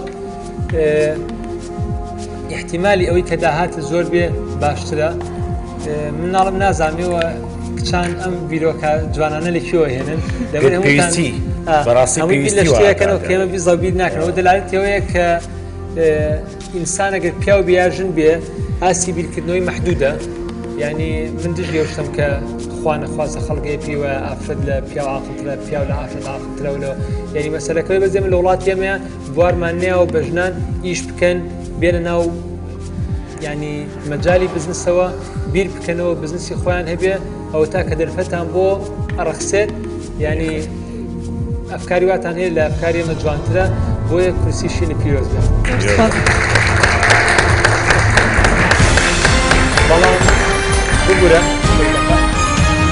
احتیمالی ئەوەی کە داهاتە زۆر بێ باشترە مناڵم نازانێەوە کچان ئەم بیرۆکە جوانانە لەکیەوە هێنن پێویستی بەڕاستی لە شتەکەنەوە کێمە بیزەبییر ناکەنەوە دەلایەتەوەیە کە ئینسان ئەگەر پیا و بیاژن بێ ئاسی بیرکردنەوەی مەحدودە یعنی من دژ گەشتم کە خوانەخوازە خەڵگەی پێوە ئافرەت لە پیا عاقلترە پیا لە ئافرەت عاقلترەوە یعنی مەسەلەکەی بەزێ من لە وڵات ئێمە بوارمان نێوە بەژنان ئیش بکەن بێنە ناو ینی مەجای بزنسەوە بیر بکەنەوە بزنسی خۆیان هەبێ ئەوە تا کە دەرفەتان بۆ ئەڕەخسێت ینی ئەفکاری واتان هەیە لە ئەفکاری ئەمە جوانترە بۆیە کورسی شینی پیرۆز بێت بەڵام بگورە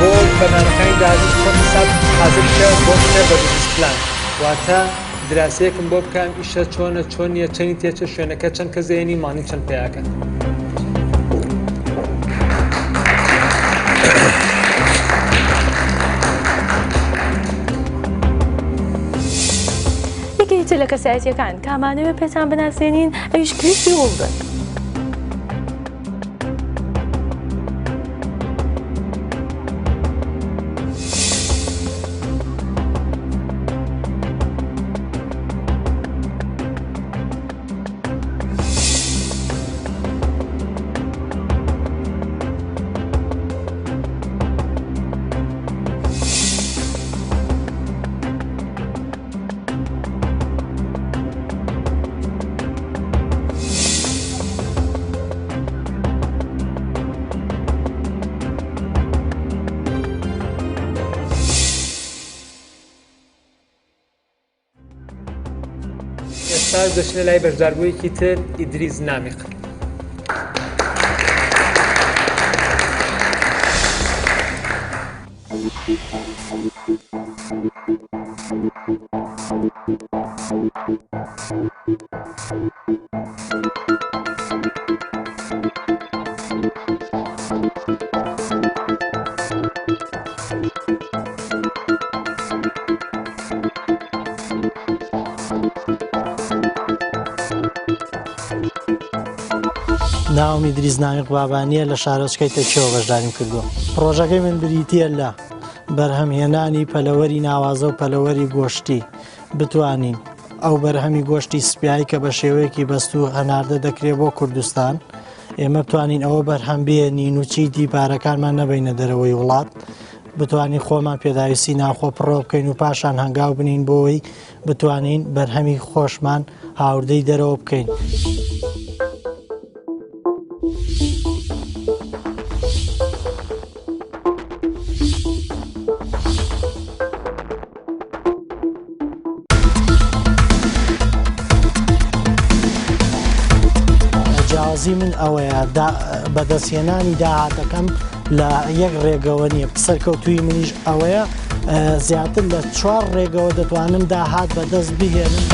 بۆ بەنامەکانی داژی حساب حاضرکە بۆ بکە بە بزنسپلان واتە دراسەیەکم بۆ بکەم ئیشە چۆنە چۆن نیە چەندی تێچە شوێنەکە چەند کە زێنی مانی چەند پیاکە یەکێتە لە کەسایەتیەکان کامانەوە پێتان بناسێنین ئەویش کلیپی وڵدن دەچنە لای بەشداربوویەکی تر ئیدریس نامیق. ناوم ئیدریس نامیق بابانیە لە شارۆچکەی تەکیەوە بەشداریم کردووە. پرۆژەکەی من بریتیە لە بەرهەمهێنانی پەلەوەری ناوازە و پەلەوەری گۆشتی بتوانین ئەو بەرهەمی گۆشتی سپیایی کە بە شێوەیەکی بەست و هەناردە دەکرێت بۆ کوردستان ئێمە بتوانین ئەوە بەرهەم بێنین و چیتی پارەکانمان نەبینە دەرەوەی وڵات بتوانین خۆمان پێداویستی ناوخۆ پڕۆ بکەین و پاشان هەنگاو بنین بۆەوەی بتوانین بەرهەمی خۆشمان هاوردەی دەرەوە بکەین. من ئەوەیە بەدەستهێنانی داهاتەکەم لە یەک ڕێگەوە نییە سەرکەوتوی منیش ئەوەیە زیاتر لە 4 ڕێگەوە دەتوانم داهات بەدەست بهێنم.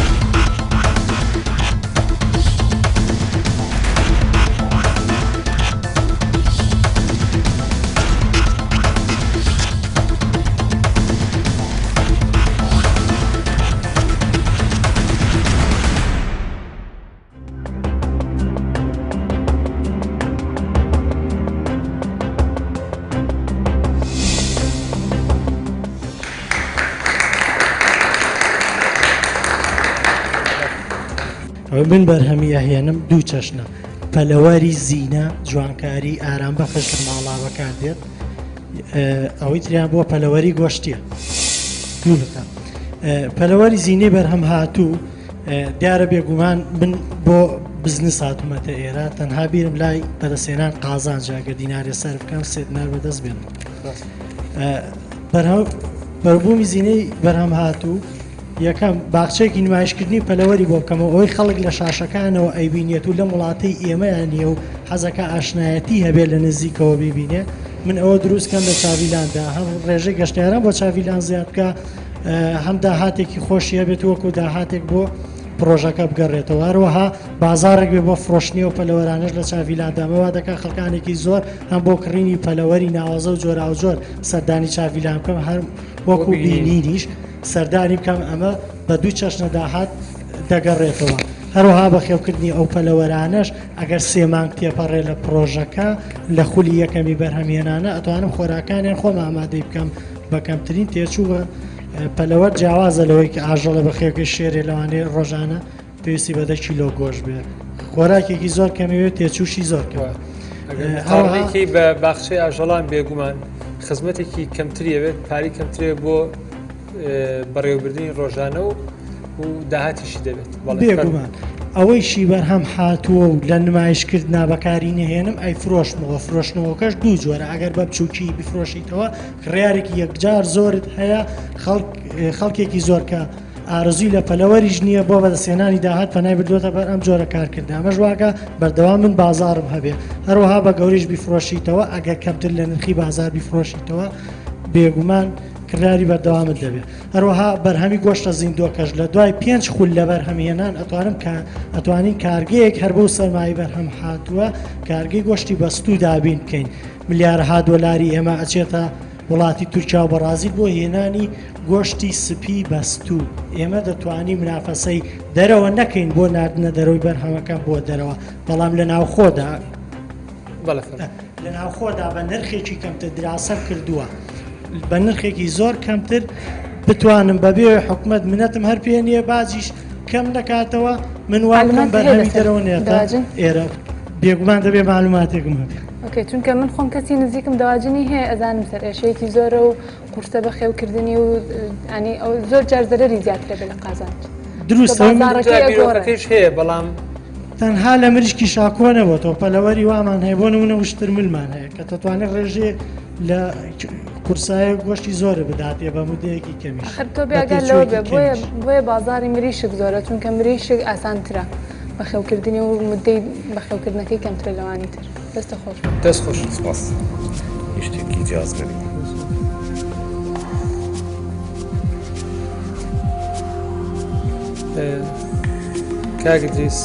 من بەرهەمی ئەهێنم دوو چەشنە پەلەوەری زیینە جوانکاری ئارام بەخش لە ماڵا بەکاردێت ئەوەی تریان بۆ پەلەوەری گۆشتیە دوولەکە پەلەوەری زیینەی بەرهەم هاتوو دیارە بێگومان من بۆ بزنس هاتوومەتە ئێرە تەنها بیرم لای بەدەستێنان قازانجاگە دینارێ سەر بکەم سێدنار بەدەست بێنم بەربوومی زیینەی بەرهەم هاتوو یەکەم باخچەیەکی نمایشکردنی پەلەوەری بۆ بکەمەوە ئەوەی خەڵک لە شاشەکانەوە ئەیبینێت و لە وڵاتەی ئێمەیان نییە و حەزەکە ئاشنایەتی هەبێت لە نزیکەوە ببینێ من ئەوە دروستکەم لە چاویلاندا هەم ڕێژەی گەشتیاران بۆ چاویلان زیاد بکە هەم داهاتێکی خۆشی هەبێت وەکو داهاتێک بۆ پرۆژەکە بگەڕێتەوە هەروەها بازارێک بێ بۆ فرۆشتنی و پەلەوەرانش لە چاویلاندامەوە دەکات خەڵکانێکی زۆر هەم بۆ کڕینی پەلەوەری ناوازە و جۆرا و جۆر سەردانی چاویلان بکەم هەر وەکو بینینیش سەردانی بکەم ئەمە بە دوو چەشنە داهات دەگەڕێتەوە. هەروەها بە خێوکردنی ئەو پەلەوەرانەش ئەگەر 3 مانگ تێپەڕێ لە پرۆژەکە لە خولی یەکەمی بەرهەمهێنانە ئەتوانم خۆراکانیان خۆم ئامادەی بکەم بە کەمترین تێچووە پەلەوەر جیاوازە لەوەی کە ئاژەڵە بە خێوکەی شێرێ لەوانەیە ڕۆژانە پێویستی بە 10 کیلۆ گۆشت بێت. خۆراکێکی زۆر کەمەوێت تێچووشی زۆر کەوە. هەڵێکی بە باخچەی ئاژەڵان بێگومان خزمەتێکی کەمتریەوێت پاری کەمترێ بۆ بەڕێوەبردننی ڕۆژانە و داهاتیشی دەبێت بێگومان ئەوەیشی بەرهەم هاتووە و لە نمایشکرد نابەکاری نهێنم ئەی فرۆشتنەوە فرۆشتنەوەکەش دوو جۆرە ئەگەر بە بچووکی بفرۆشیتەوە ڕێارێکی یەکجار زۆرت هەیە خەڵکێکی زۆر کە ئارزوی لە پەلەوەریش نییە بۆ بەدەستێنانی داهات پەنای بردوۆتە بەر ئەم جۆرە کارکردن ئەمەش واکە بەردەوام من بازارم هەبێ هەروەها بە گەوریش بیفرۆشیتەوە ئەگەر کەمتر لە نرخی بازار بیفرۆشیتەوە بێگومان کرداری بەردەوامت دەبێت. هەروەها بەرهەمی گۆشتە زیندۆکەش لە دوای 5 خول لە بەرهەمهێنان ئەتوانین کارگەیەک هەر بۆ سەرمایی بەرهەم هاتووە کارگەی گۆشتی بەستوو دابین بکەین ملیارها دۆلاری ئێمە ئەچێتە وڵاتی تورکیا و بەرازیل بۆ هێنانی گۆشتی سپی بەستوو. ئێمە دەتوانین منافەسەی دەرەوە نەکەین بۆ نردنە دەرەوەی بەرهەمەکە بۆ دەرەوە بەڵام لە ناوخۆدا بە نرخێکی کەمتر دراسە کردووە بە نرخێکی زۆر کەمتر بتوانم بەبێ حکومت منەتم هەر پێ نییە بازیش کەم نکاتەوە من وانم بەرهەمی دەرەوە نێتە ئێرە بێگومان دەبێ معلوماتێکم هەبێ. ئۆکەی چونکە من خۆم کەسی نزیکم داواجنی هەیە ئەزانم سەر ئێشەیەکی زۆرە و قورسە بە خێوکردنی و ئەنی ئەو زۆر جار زەرەری زیاترە بێ لە قازان دروستەکەش هەیە بەڵام تەنها لە مریشکی شاکۆنەوە تۆ پەلەوەری وامان هەیە بۆ نمونە وشتر ملمان هەیە کە دەتوانێت ڕێژێ لە قورسایە گۆشتی زۆرە بداتێ بە مودەیەکی کەمیش تۆ بێگەر لەوە بێ بۆیە بازاری مریشک زۆرە چونکە مریشک ئاسانترە بە خێوکردنی و مدەی بە خێوکردنەکەی کەمترە لەوانی تر. دەستە خۆش دەست خۆش سپاس شتێکی جیازگەری کاک ئیدریس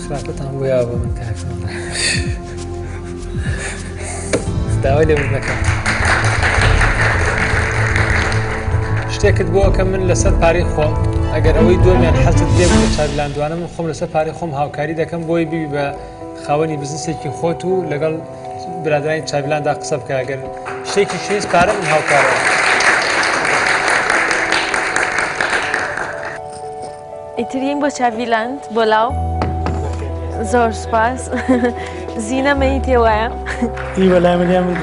خراپەتان بۆ یاوە من کاکم داوای لێ نەکەم شتێکت بۆ کە من لەسەر پارەی خۆم ئەگەر ئەوەی دومیان حەزت لێ بوو چاویلاندوانە من خۆم لەسەر پارەی خۆم هاوکاری دەکەم بۆی بیبی بە خاوەنی بزنسێکی خۆت و لەگەڵ برادرانی چاویلاندا قسە بکە ئەگەر شتێکی شوێست پارە من هاوکارەوە. ئیترین بۆ چاویلاند بۆ لاو زۆر سپاس زینە مەیتێ وایە وەلای منیان من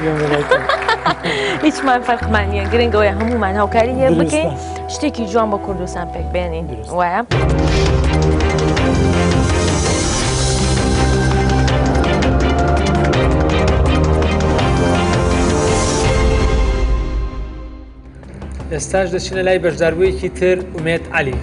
هیچمان فەرقمان نییە گرنگەوەی هەمومان هاوکاری هەیە بکەین شتێکی جوان بۆ کوردستان پێک بێنین وایە. ئێستاش دەچینە لای بەشداربوویەکی تر ئومێد عەلی.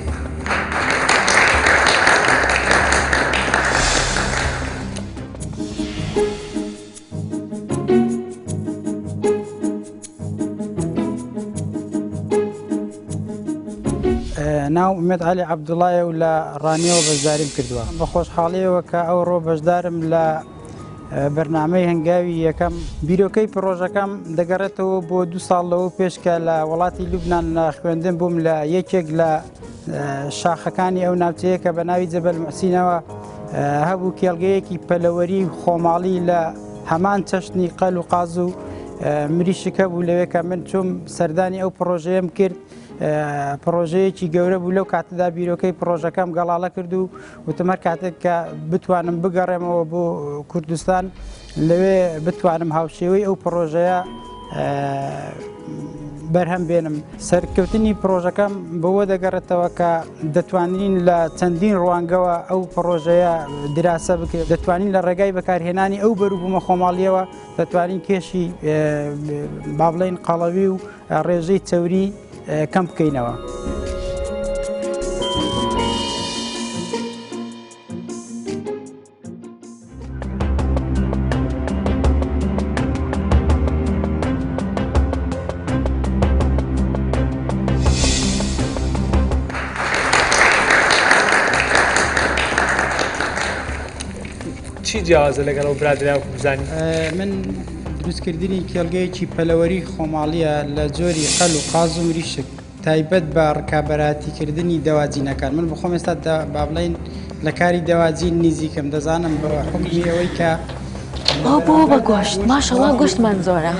ناو ئومێد عەلی عەبدوڵایە و لە ڕانیەوە بەشداریم کردووە بە خۆشحاڵیەوە کە ئەوڕۆ بەشدارم لە بەرنامەی هەنگاوی یەکەم بیرۆکەی پرۆژەکەم دەگەڕێتەوە بۆ 2 ساڵ لەوە پێشکە لە وڵاتی لوبنان خوێندن بووم لە یەکێک لە شاخەکانی ئەو ناوچەیە کە بە ناوی جەبەل موحسینەوە هەبوو کێڵگەیەکی پەلەوەری خۆماڵی لە هەمان چەشنی قەل و قاز و مریشکە بوو لەوێ کە من چوم سەردانی ئەو پرۆژەیەم کرد پرۆژەیەکی گەورە بوو لەو کاتەدا بیرۆکەی پرۆژەکەم گەڵاڵە کرد و وتمە کاتێک کە بتوانم بگەڕێمەوە بۆ کوردستان لەوێ بتوانم هاوشێوەی ئەو پرۆژەیە بەرهەم بێنم. سەرکەوتنی پرۆژەکەم بەوە دەگەڕێتەوە کە دەتوانین لە چەندین ڕوانگەوە ئەو پرۆژەیە دراسە بکرێت دەتوانین لە ڕێگای بەکارهێنانی ئەو بەروبوومە خۆماڵیەوە دەتوانین کێشی با بڵێن قەڵەوی و ڕێژەی چەوری کەم بکەینەوە. چی جیاوازە لەگەڵ برادراوە بزانین من دروستکردنی کێڵگەیەکی پەلەوەری خۆماڵیە لە جۆری قەل و قاز و مریشک تایبەت بە ڕکابەراتیکردنی دەواجینەکان من بخۆم ئێستا با بڵێن لە کاری دەواجین نزیکم دەزانم بە حکمی ئەوەی کە بۆ بە گۆشت ماشەڵا گۆشتمان زۆرە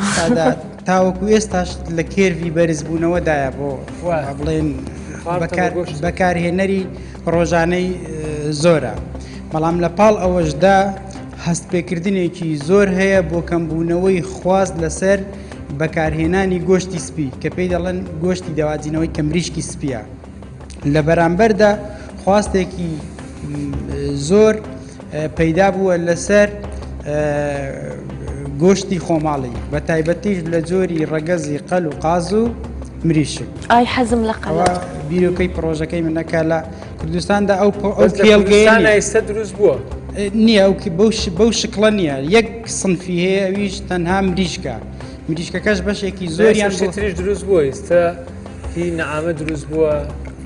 تاوەکو ئێستاش لە کێروی بەرزبوونەوەدایە بۆ بڵێن بەکارهێنەری ڕۆژانەی زۆرە بەڵام لە پاڵ ئەوەشدا هەستپێکردنێکی زۆر هەیە بۆ کەمبوونەوەی خواست لەسەر بەکارهێنانی گۆشتی سپی کە پێی دەڵێن گۆشتی دەواجینەوەی کە مریشکی سپیە لە بەرامبەردا خواستێکی زۆر پەیدا بووە لەسەر گۆشتی خۆماڵی بە تایبەتیش لە جۆری ڕەگەزی قەل و قاز و مریشک ئای حەزم لە قەڵە بیرۆکەی پرۆژەکەی منەکە لە کوردستاندا ئەو پێڵگەیانە ئێستا دروست بووە نییە بەو شکڵە نییە یەک سنفی هەیە ئەویش تەنها مریشکە مریشکەکەش بەشێکی زۆریان تریش دروست بووە ئێستا هی نەعامە دروست بووە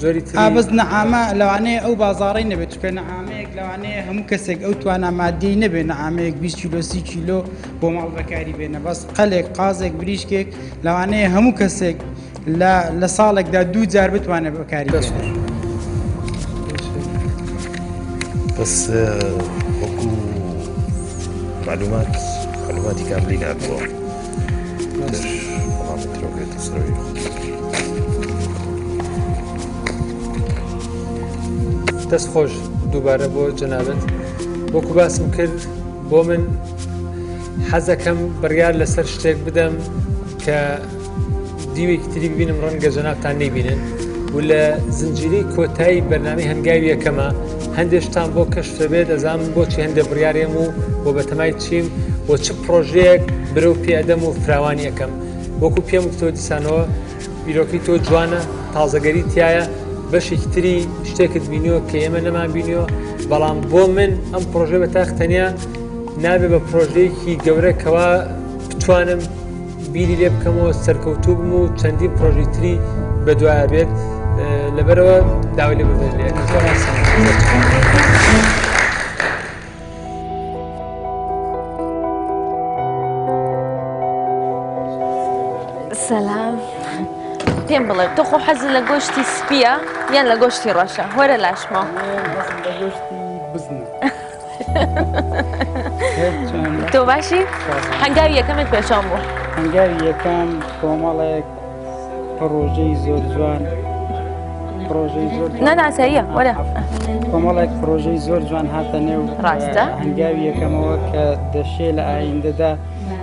زۆری ئابز نەعامە لەوانەیە ئەو بازاڕی نەبێت چکە نەعامەیەک لەوانەیە هەموو کەسێک ئەو توانە مادەی نەبێت نەعامەیەک 20 کیلۆ 30 کیلۆ بۆ ماڵ بەکاری بێنە بەس قەلێک قازێک بریشکێک لەوانەیە هەموو کەسێک لە ساڵێکدا 2 جار بتوانێت بەکاری بێنە بەس وەکو معلوماتی کاملی ناتوە دەست خۆش دووبارە بۆ جەنابەت وەکو باسم کرد بۆ من حەزەکەم بڕیار لەسەر شتێک بدەم کە دیوێکی تری ببینم ڕەنگە جەنابتان نەیبینن و لە زنجیرەی کۆتایی بەرنامەی هەنگاوی یەکەمە هەندێشتان بۆ کەشفە بێت دەزانم بۆچی هەندێک بڕیارێم و بۆ بەتەمای چیم بۆ چ پرۆژەیەک برەو پێدەم و فراوانی یەکەم وەکو پێم وتۆ دیسانەوە بیرۆکەی تۆ جوانە تازەگەری تایە بەشێکی تری شتێکت بینیوە کە ئێمە نەمان بینیوە بەڵام بۆ من ئەم پرۆژە بە تاختەنیا نابێ بە پرۆژەیەکی گەورەکەوە بتوانم بیری لێ بکەمەوە سەرکەوتوو بم و چەندین پرۆژەی تری بەدوایە بێت لەبەرەوە داوای لێ ببێت لێ سەلام پێم بڵێ تۆ خۆ حەزت لە گۆشتی سپیە یان لە گۆشتی ڕەشە وەرە لاشمە تۆ باشی هەنگاوی یەکەمت پێشان بوو هەنگاوی یەکەم کۆمەڵێک پرۆژەی زۆر جوان نەناسەریە وەرە کۆمەڵێک پرۆژەی زۆر جوان هاتە نێو ڕاستە هەنگاوی یەکەمەوە کە دەشێ لە ئایندەدا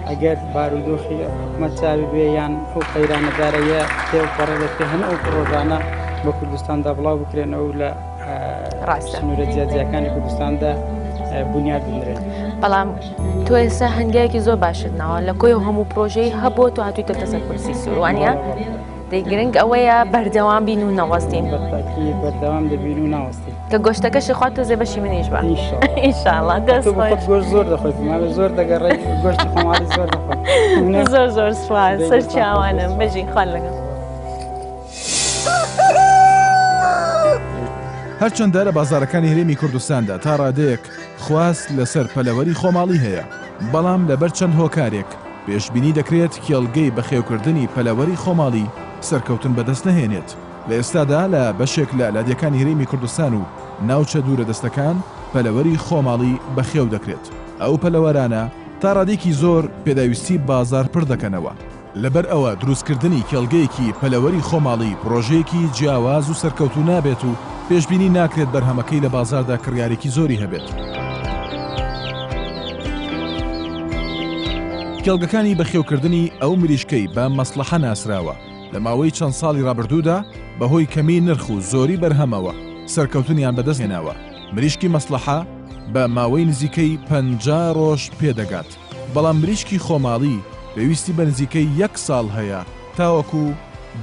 ئەگەر بارودۆخی حکومەت چاوی بێ یان ئەو قەیرانەدارەیە تێوپەڕێت پێ هەموو ئەو پرۆژانە بە کوردستاندا بڵاو بکرێنەوە لە سنوورە جیاجیەکانی کوردستاندا بنیاد بنرێت بەڵام تۆ ئێستا هەنگایەکی زۆر باشت ناوە لە کۆی هەموو پرۆژەی هەبووە تو هاتوویتە سەر کورسی سوروانە دەیگرنگ ئەوەیە بەردەوام بین و نەوەستین بەردەوام دەبین و ناوەستی کە گۆشتەکەشی خوات تۆ زێبەشی منیش بە ئینشاڵڵا دەست گۆشت زۆر دەخۆیت زۆر دەگەڕێ گۆشتی خۆماڵی زۆر دەخۆیت زۆر سوپاس سەر چاوانم بەژین خوان لەگەڵ هەرچەندە لە بازارەکانی هەرێمی کوردستاندا تا ڕادەیەک خواست لەسەر پەلەوەری خۆماڵی هەیە بەڵام لەبەر چەند هۆکارێک پێشبینی دەکرێت کێڵگەی بەخێوکردنی پەلەوەری خۆماڵی سەرکەوتن بەدەست نەهێنێت لە ئێستادا لە بەشێک لە لادیەکانی هەرێمی کوردستان و ناوچە دوورە دەستەکان پەلەوەری خۆماڵی بەخێو دەکرێت ئەو پەلەوەرانە تا ڕادێکی زۆر پێداویستی بازار پڕ دەکەنەوە لەبەر ئەوە دروستکردنی کێڵگەیەکی پەلەوەری خۆماڵی پرۆژەیەکی جیاواز و سەرکەوتو نابێت و پێشبینی ناکرێت بەرهەمەکەی لە بازاردا کڕیارێکی زۆری هەبێت. کێڵگەکانی بەخێوکردنی ئەو مریشکەی بە مەسلحە ناسراوە لە ماوەی چەند ساڵی ڕابردوودا بەهۆی کەمی نرخ و زۆری بەرهەمەوە سەرکەوتنیان بەدەست هێناوە. مریشکی مەسلحە بە ماوەی نزیکەی 50 ڕۆژ پێدەگات بەڵام مریشکی خۆماڵی پێویستی بە نزیکەی 1 ساڵ هەیە تاوەکو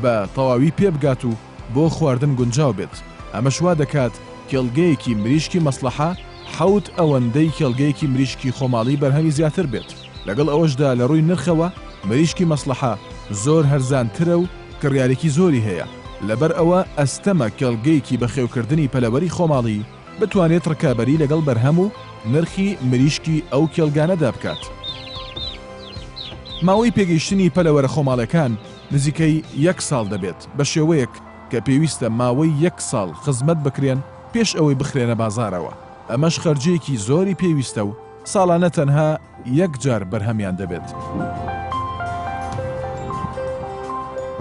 بە تەواوی پێبگات و بۆ خواردن گونجاو بێت. ئەمەش وا دەکات کێڵگەیەکی مریشکی مەسلحە 7 ئەوەندەی کێڵگەیەکی مریشکی خۆماڵی بەرهەمی زیاتر بێت. لەگەڵ ئەوەشدا لە ڕووی نرخەوە مریشکی مەسلحە زۆر هەرزانترە و کڕیارێکی زۆری هەیە. لەبەر ئەوە ئەستەمە کێڵگەیەکی بەخێوکردنی پەلەوەری خۆماڵی بتوانێت ڕکابەری لەگەڵ بەرهەم و نرخی مریشکی ئەو کێڵگانەدا بکات. ماوەی پێگەیشتنی پەلەوەرە خۆماڵەکان نزیکەی 1 ساڵ دەبێت بە شێوەیەک کە پێویستە ماوەی 1 ساڵ خزمەت بکرێن پێش ئەوەی بخرێنە بازارەوە. ئەمەش خەرجەیەکی زۆری پێویستە و ساڵانە تەنها 1 جار بەرهەمیان دەبێت.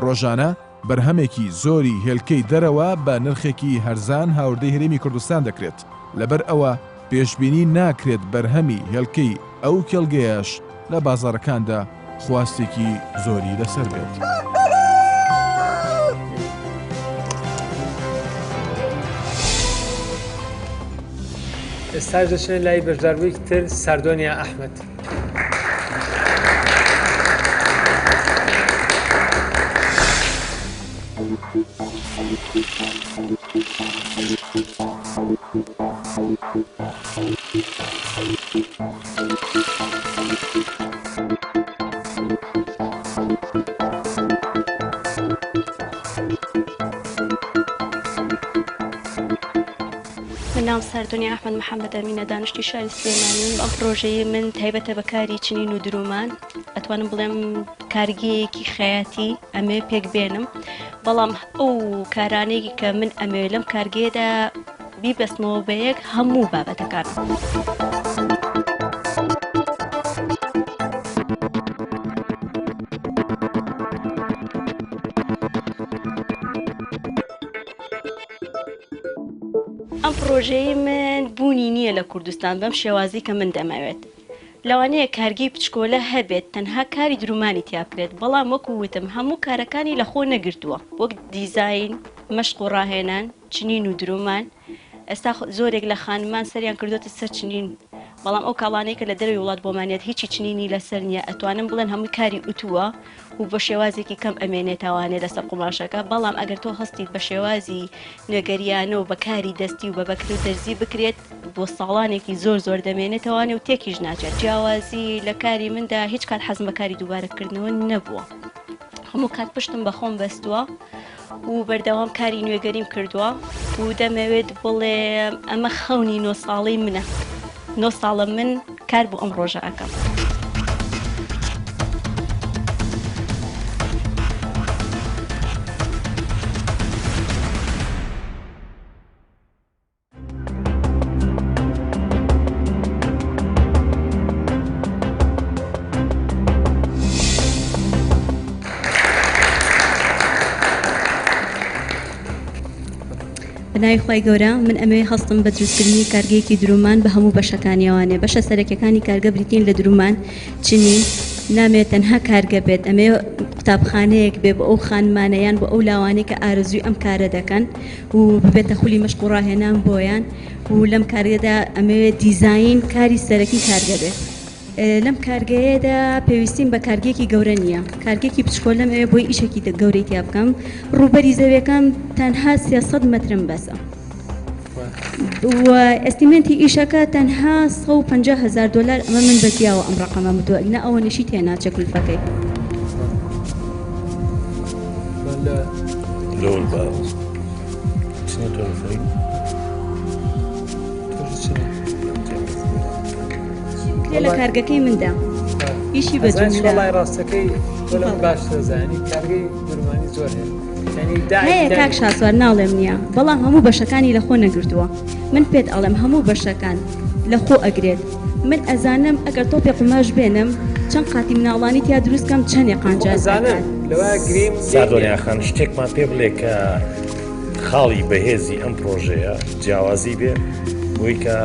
ڕۆژانە بەرهەمێکی زۆری هێلکەی دەرەوە بە نرخێکی هەرزان هاوردەی هەرێمی کوردستان دەکرێت. لەبەر ئەوە پێشبینی ناکرێت بەرهەمی هێلکەی ئەو کێڵگەیەش لە بازاڕەکاندا خواستێکی زۆری لەسەر بێت. ئێستا دەچێن لای بەشداربوویەکی تر ساردۆنیا ئەحمەد. نام ساردۆنیا ئەحمەد محەممەد ئەمینە دانیشتی شاری سلێمانی. ئەم پرۆژەیە من تایبەتە بەکاری چنین و درومان ئەتوانم بڵێم کارگەیەکی خەیاتی ئەمێ پێک بێنم، بەڵام ئەو کارانەیەکی کە من ئەمێ لەم کارگەیەدا بیبەستمەوە بە یەک هەموو بابەتەکان. ئەم پرۆژەی من بوونی نییە لە کوردستان بەم شێوازی کە من دەمەوێت. لەوانەیە کارگەی پچکۆلە هەبێت تەنها کاری درومانی تیا بکرێت، بەڵام وەکو وتم هەموو کارەکانی لە خۆ نەگرتووە، وەک دیزاین، مەشق و ڕاهێنان، چنین و درومان. ئێستا زۆرێک لە خانمان سەریان کردوتە سەر چنین، بەڵام ئەو کاڵانەیە کە لە دەروی وڵات بۆمانێت هیچی چنینی لەسەر نییە. ئەتوانم بڵێن هەمووی کاری ئوتووە و بە شێوازێکی کەم ئەمێنێتوانێت لەسەر قوماشەکە، بەڵام ئەگەر تۆ هەستیت بە شێوازی نوێگەریانە و بەکاری دەستی و بە بەکر و دەرزی بکرێت بۆ ساڵانێکی زۆر زۆر دەمێنێتوانێ و تێکیش ناچێت. جیاوازی لە کاری مندا هیچ کات حەزم بە کاری دووبارەکردنەوە نەبووە، هەموو کات پشتم بە خۆم بەستووە و بەردەوام کاری نوێگەریم کردووە و دەمەوێت بڵێ ئەمە خەونی 9 ساڵی منە. 9 ساڵە من کار بۆ ئەم ڕۆژە ئەەکەم. بەناوی خی گەورە من ئەمەوێ هەستم بە دروستکردنی کارگەیەکی درومان بە هەموو بەشەکانیەوانێ. بەشە سەرەکیەکانی کارگە بریتین لە درومان چنین نامێت تەنها کارگە بێت، ئەمێ قوتابخانەیەک بێ بە ئەو خانمانەیان بۆ ئەو لاوانەیە کە ئارزووی ئەم کارە دەکەن و ببێتە خولی مەشق و ڕاهێنان بۆیان و لەم کارگەدا ئەمەوێت دیزاین کاری سەرەکی کارگە بێت. لەم کارگەیەدا پێویستیم بە کارگێکی گەورە نییە، کارگێکی پچکۆل لەم ئەوێ بۆی ئیشێکی گەورەی تیا بکەم. ڕووبەری زەویەکەم تەنها 300 مەترم بەسە و ئەستیمنتی ئیشەکە تەنها 150,000 دلار. ئەمە من بەدیاوە ئەم ڕقەمە متوەئنە ئەوە نشی تێناچە کلفەکەی. لە کارگەکەی مندا ئیشی بە وڵای ڕاستەکەی باش دەزانی کارگەی درمانی زۆر هەیە کاک شاسوار ناڵێم نییە، بەڵام هەموو بەشەکانی لە خۆ نەگرتووە. من پێت ئەڵێم هەموو بەشەکان لە خۆ ئەگرێت. من ئەزانم ئەگەر تۆ پێ قماش بێنم چەند قاتی مناڵانی تیا دروستکەم چەندێ قانجازانم. ساردۆنیاخان شتێکمان پێ بڵێ کە خاڵی بەهێزی ئەم پرۆژەیە جیاوازی بێ بۆی کە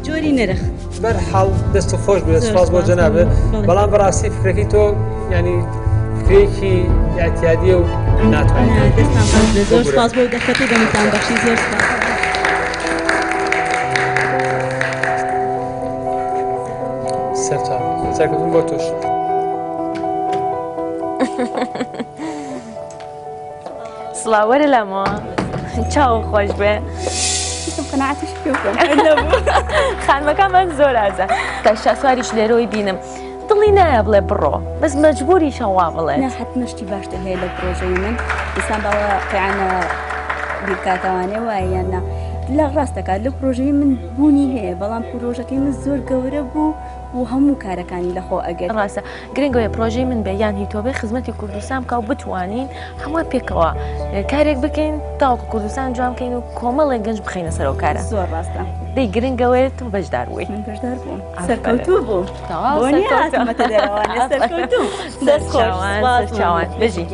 جۆری نرخ بەرحاڵ دەست خۆش بێ. سپاس بۆ جەنابێت، بەڵام بەڕاستی فکرەکەی تۆ ینی فکرێکی یاتیادیە و ناتوانێت. دەستان زۆر سپاس بۆ دەخەتی دەمتان بەخشی زۆر سپاس. سەرکەوتن بۆ تۆش. سڵاوەرە لەمەوە چاو خۆش بێ. قەناعەتیش پێ بکەم. خانمەکانمان زۆر ئازە. کاک سواریش لێرەوەی بینم دڵی نایە بڵێ بڕۆ، بەس مەجبوری شەوا بڵێت. نه حتمەشتی باشتر هەیە لە پرۆژەی من ئێستا باوە قیعانە بیرکاتەوانێ وایە یاننا لە ڕاستەکات لە پرۆژەی من بوونی هەیە بەڵام پرۆژەکەی من زۆر گەورە بوو و هەموو کارەکانی لەخۆ ئەگەر ڕاستە گرنگەوەی پرۆژەی من بە یان هی تۆبێ خزمەتی کوردستان بکە و بتوانین هەمووان پێکەوە کارێک بکەین تاوەکو کوردستان جوان بکەین و کۆمەڵێک گەنج بخینە سەرەوە کارە زۆر ڕاستە دەی گرنگەوەیت و بەشدار بووی من بەشدار بووم سەرکەوتوو بووم سەرکەوتوو دەستخۆشچاوان بژی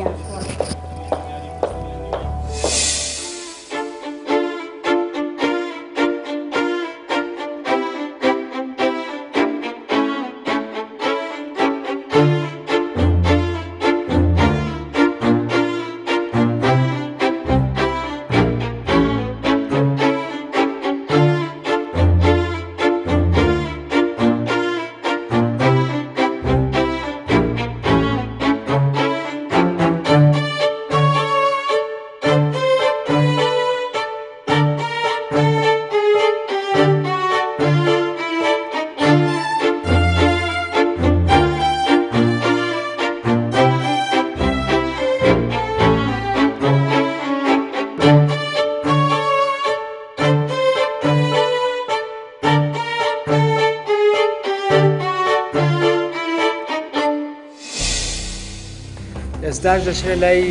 ئێستا دەچێت لای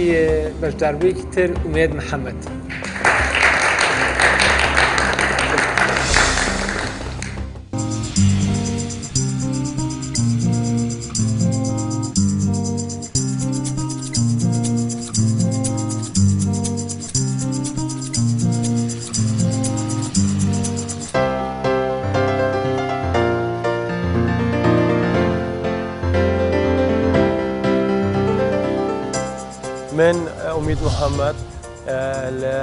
بەشداربوویەکی تر ئومێد محەممەد. من ئومید محەممەد لە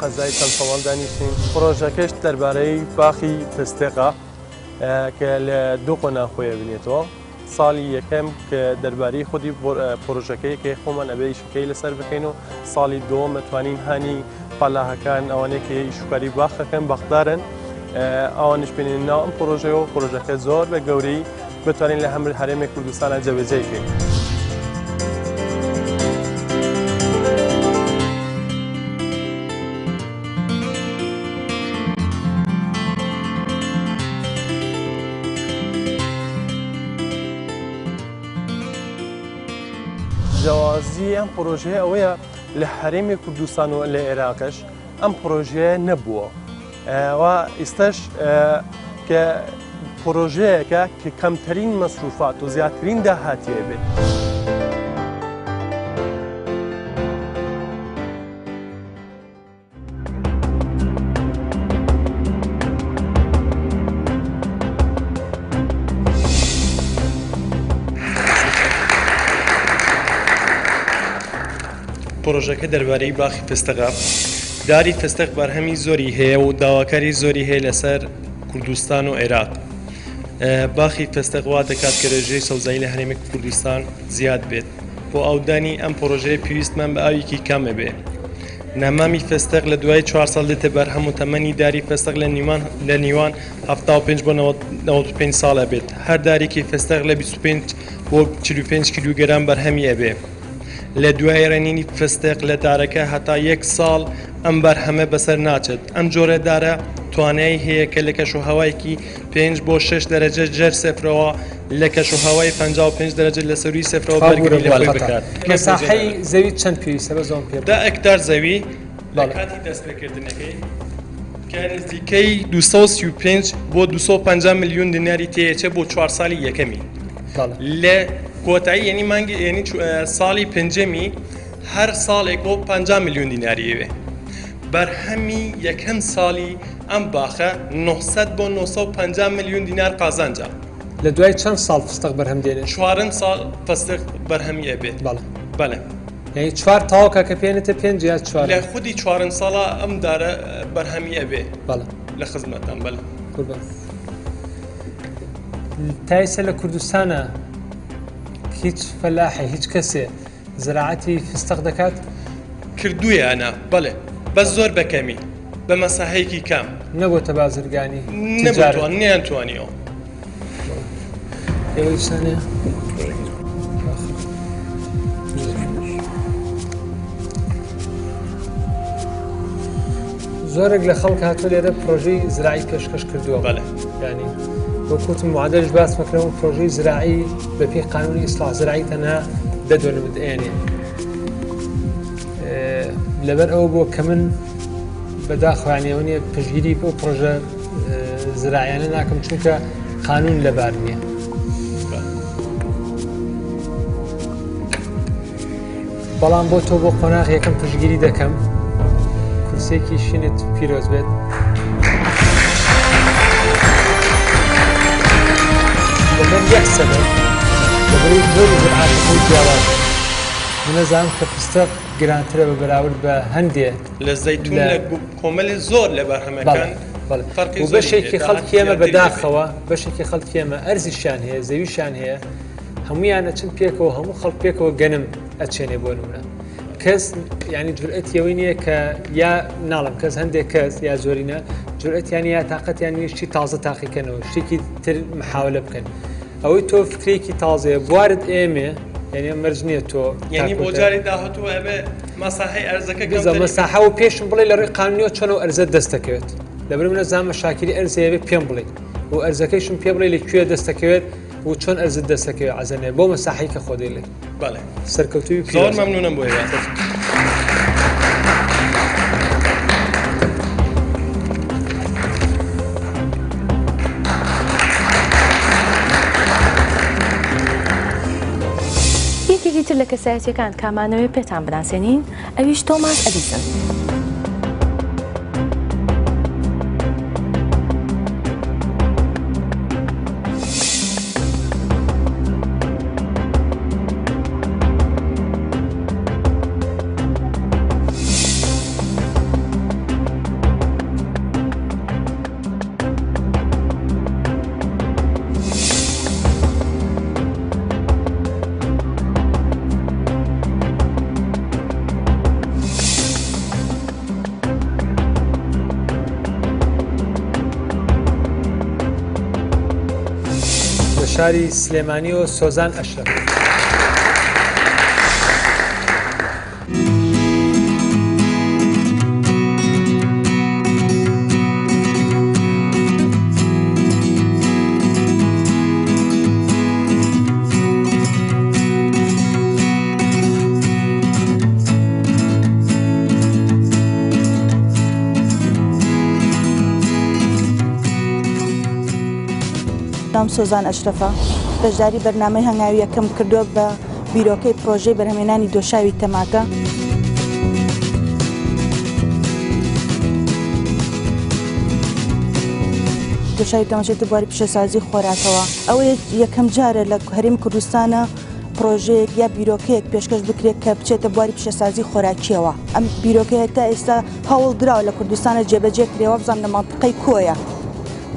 قەزای چەندسەڵان دانیشتین پرۆژەکەش دەربارەی باخی فستێقا کە لە دوو قۆنا خۆیە بنێتەوە ساڵی یەکەم کە دەربارەی خودی پرۆژەکەی کە خۆمان ئەبێ شوکەی لەسەر بکەین و ساڵی دووەم مەتوانین هانی پالاهەکان ئەوانەیە کە شوکاری باخەکەن بەختدارن ئەوانش بینین ناو ئەم پرۆژەوە پرۆژەکە زۆر بە گەورەی بتوانین لە هەموو هەرێمی کوردستانە جێبەجێ بکەین. جیاوازی ئەم پرۆژەیە ئەوەیە لە هەرێمی کوردستان و لە عێراقش ئەم پرۆژەیە نەبووە و ئێستاش کە پرۆژەیەکە کە کەمترین مەسروفات و زیاترین داهاتیە بێت. پرۆژەکە دەربارەی باخی فستەقا داری فستەق بەرهەمی زۆری هەیە و داواکاری زۆری هەیە لەسەر کوردستان و عێراق. باخی فستەق وا دەکات کە ڕێژەی سەوزایی لە هەرێمی کوردستان زیاد بێت بۆ ئەودانی ئەم پرۆژەیە پێویستمان بە ئاوێکی کامە بێ. نەمامی فستەق لە دوای 4 ساڵ دێتە بەرهەم و تەمەنی داری فستەق لە نیوان 75 بۆ 95 ساڵە بێت. هەر دارێکی فستەق لە 25 بۆ 45 کیلوگرام بەرهەمی ئەبێ. لە دوای ڕێنینی فستێق لە دارەکە هەتا 1 ساڵ ئەم بەرهەمە بەسەر ناچێت. ئەم جۆرە دارە توانایی هەیە کە لە کەشوهەوایەکی 5 بۆ 6 دەرەجە جەر سفرەوە لە کەشوهەوای 55 دەرەجە لە سەروی سفرەوە بەرگری لەخۆی بکات. مەساحەی زەوی چەند پێویستە بە زۆم پێ 10 ئەکتار زەوی لە کاتی دەستپێکردنەکەی کە نزیکەی 235 بۆ 250 میلیۆن دیناری تێچە بۆ 4 ساڵی یەکەمی. لە کۆتایی یعنی مانگی یعنی ساڵی پێنجەمی هەر ساڵێک بۆ 50 میلیۆن دیناریەوێ. بەرهەمی یەکەم ساڵی ئەم باخە 900 بۆ 950 میلیۆن دینار قازانجا. لە دوای چەند ساڵ فستق بەرهەم دێنێت؟ 4 ساڵ فستق بەرهەمی ئەبێت. بەڵێ یعنی 4 تاوەکە کە پێێنێتە 5 یا 4 لە خودی 4 ساڵە ئەم دارە بەرهەمی ئەبێ لە خزمەتان بەڵێ. تایسە لە کوردستانە هیچ فەلاحی هیچ کەسێ زراعەتی فستق دەکات؟ کردوویانە بەڵێ بەس زۆر بەکەمی بە مەساحەیەکی کام نەبووتە بازرگانی نەیانتوانیەوە. زۆرێک لە خەڵک هاتووە لێرە پرۆژەی زراعی پێشکەش کردووە بەڵێ ینی وەکوتم معادلش باس مەکرەوە پرۆژەی زراعی بەپێی قانونی ئیسلاح زراعی تەنها دەدوێنمت ئێنێ لەبەر ئەوە بۆ کە من بەداخوانیەوە نیە پشگیری بۆ پرۆژە زراعیانە ناکەم چونکە قانون لەبار نییە بەڵام بۆ تۆ بۆ قۆناغ یەکەم پشگیری دەکەم کورسێکی شینت پیرۆز بێت لەبەر یەک سەبەب لەبەری زۆری زراعەتەکەی جیاواز منەزانم کە پستە گرانترە بە بەراورد بە هەندێ لە زەیتون لە کۆمەلی زۆر لە بەرهەمەکان و بەشێکی خەڵکی ئێمە بەداخەوە بەشێکی خەڵکی ئێمە ئەرزیشان هەیە زەویشان هەیە هەمویان ئەچن پێکەوە هەموو خەڵک پێکەوە گەنم ئەچێنێ بۆ نمونە کەس ینی جورئەتیەوەی نییە کە یا ناڵم کەس هەندێک کەس یا زۆرینە جورئەتیان یا تااقەتیان شتی تازە تاقیکەنەوە شتێکی تر محاولە بکەن ئەوەی تۆ فکرێکی تازەیە بوارد ئێمێ یعنی مەرج نییە تۆ یعنی بۆ جاری داهاتوو ئەبێ مەساحەی ئەرزەکە مەساحە و پێشم بڵێ لە ڕێی قانونیەوە چۆنەوە ئەرزە دەستەکەوێت لەبەر منە زانمە شاکری ئەرزەیەوێ پێم بڵێ و ئەرزەکەیشم پێ بڵێ لەکوێ دەستەکەوێت و چۆن ئەرزت دەستەکەوێت عەزەنێ بۆ مەساحەی کە خۆ دەیڵێ بەڵێ سەرکەوتووی زۆر مەمنونم بۆ یەکێکی تر لە کەسایەتیەکان کامانەوەی پێتان بناسێنین ئەویش تۆماس ئەدیسن. شاری سلێمانی و سۆزان ئەشرەف. سۆزان ئەشرەفە بەشداری بەرنامەی هەنگاوی یەکەم کردووە بە بیرۆکەی پرۆژەی بەرهەمهێنانی دۆشاوی تەماتە. دۆشاوی تەماشێتە بواری پیشەسازی خۆراکەوە ئەوە یەکەم جارە لە هەرێمی کوردستانە پرۆژەیەک یا بیرۆکەیەک پێشکەش بکرێت کە بچێتە بواری پیشەسازی خۆراکیەوە. ئەم بیرۆکەیە تا ئێستا هەوڵ دراوە لە کوردستانە جێبەجێ کرێەوە بزان لە مانتقەی کۆیە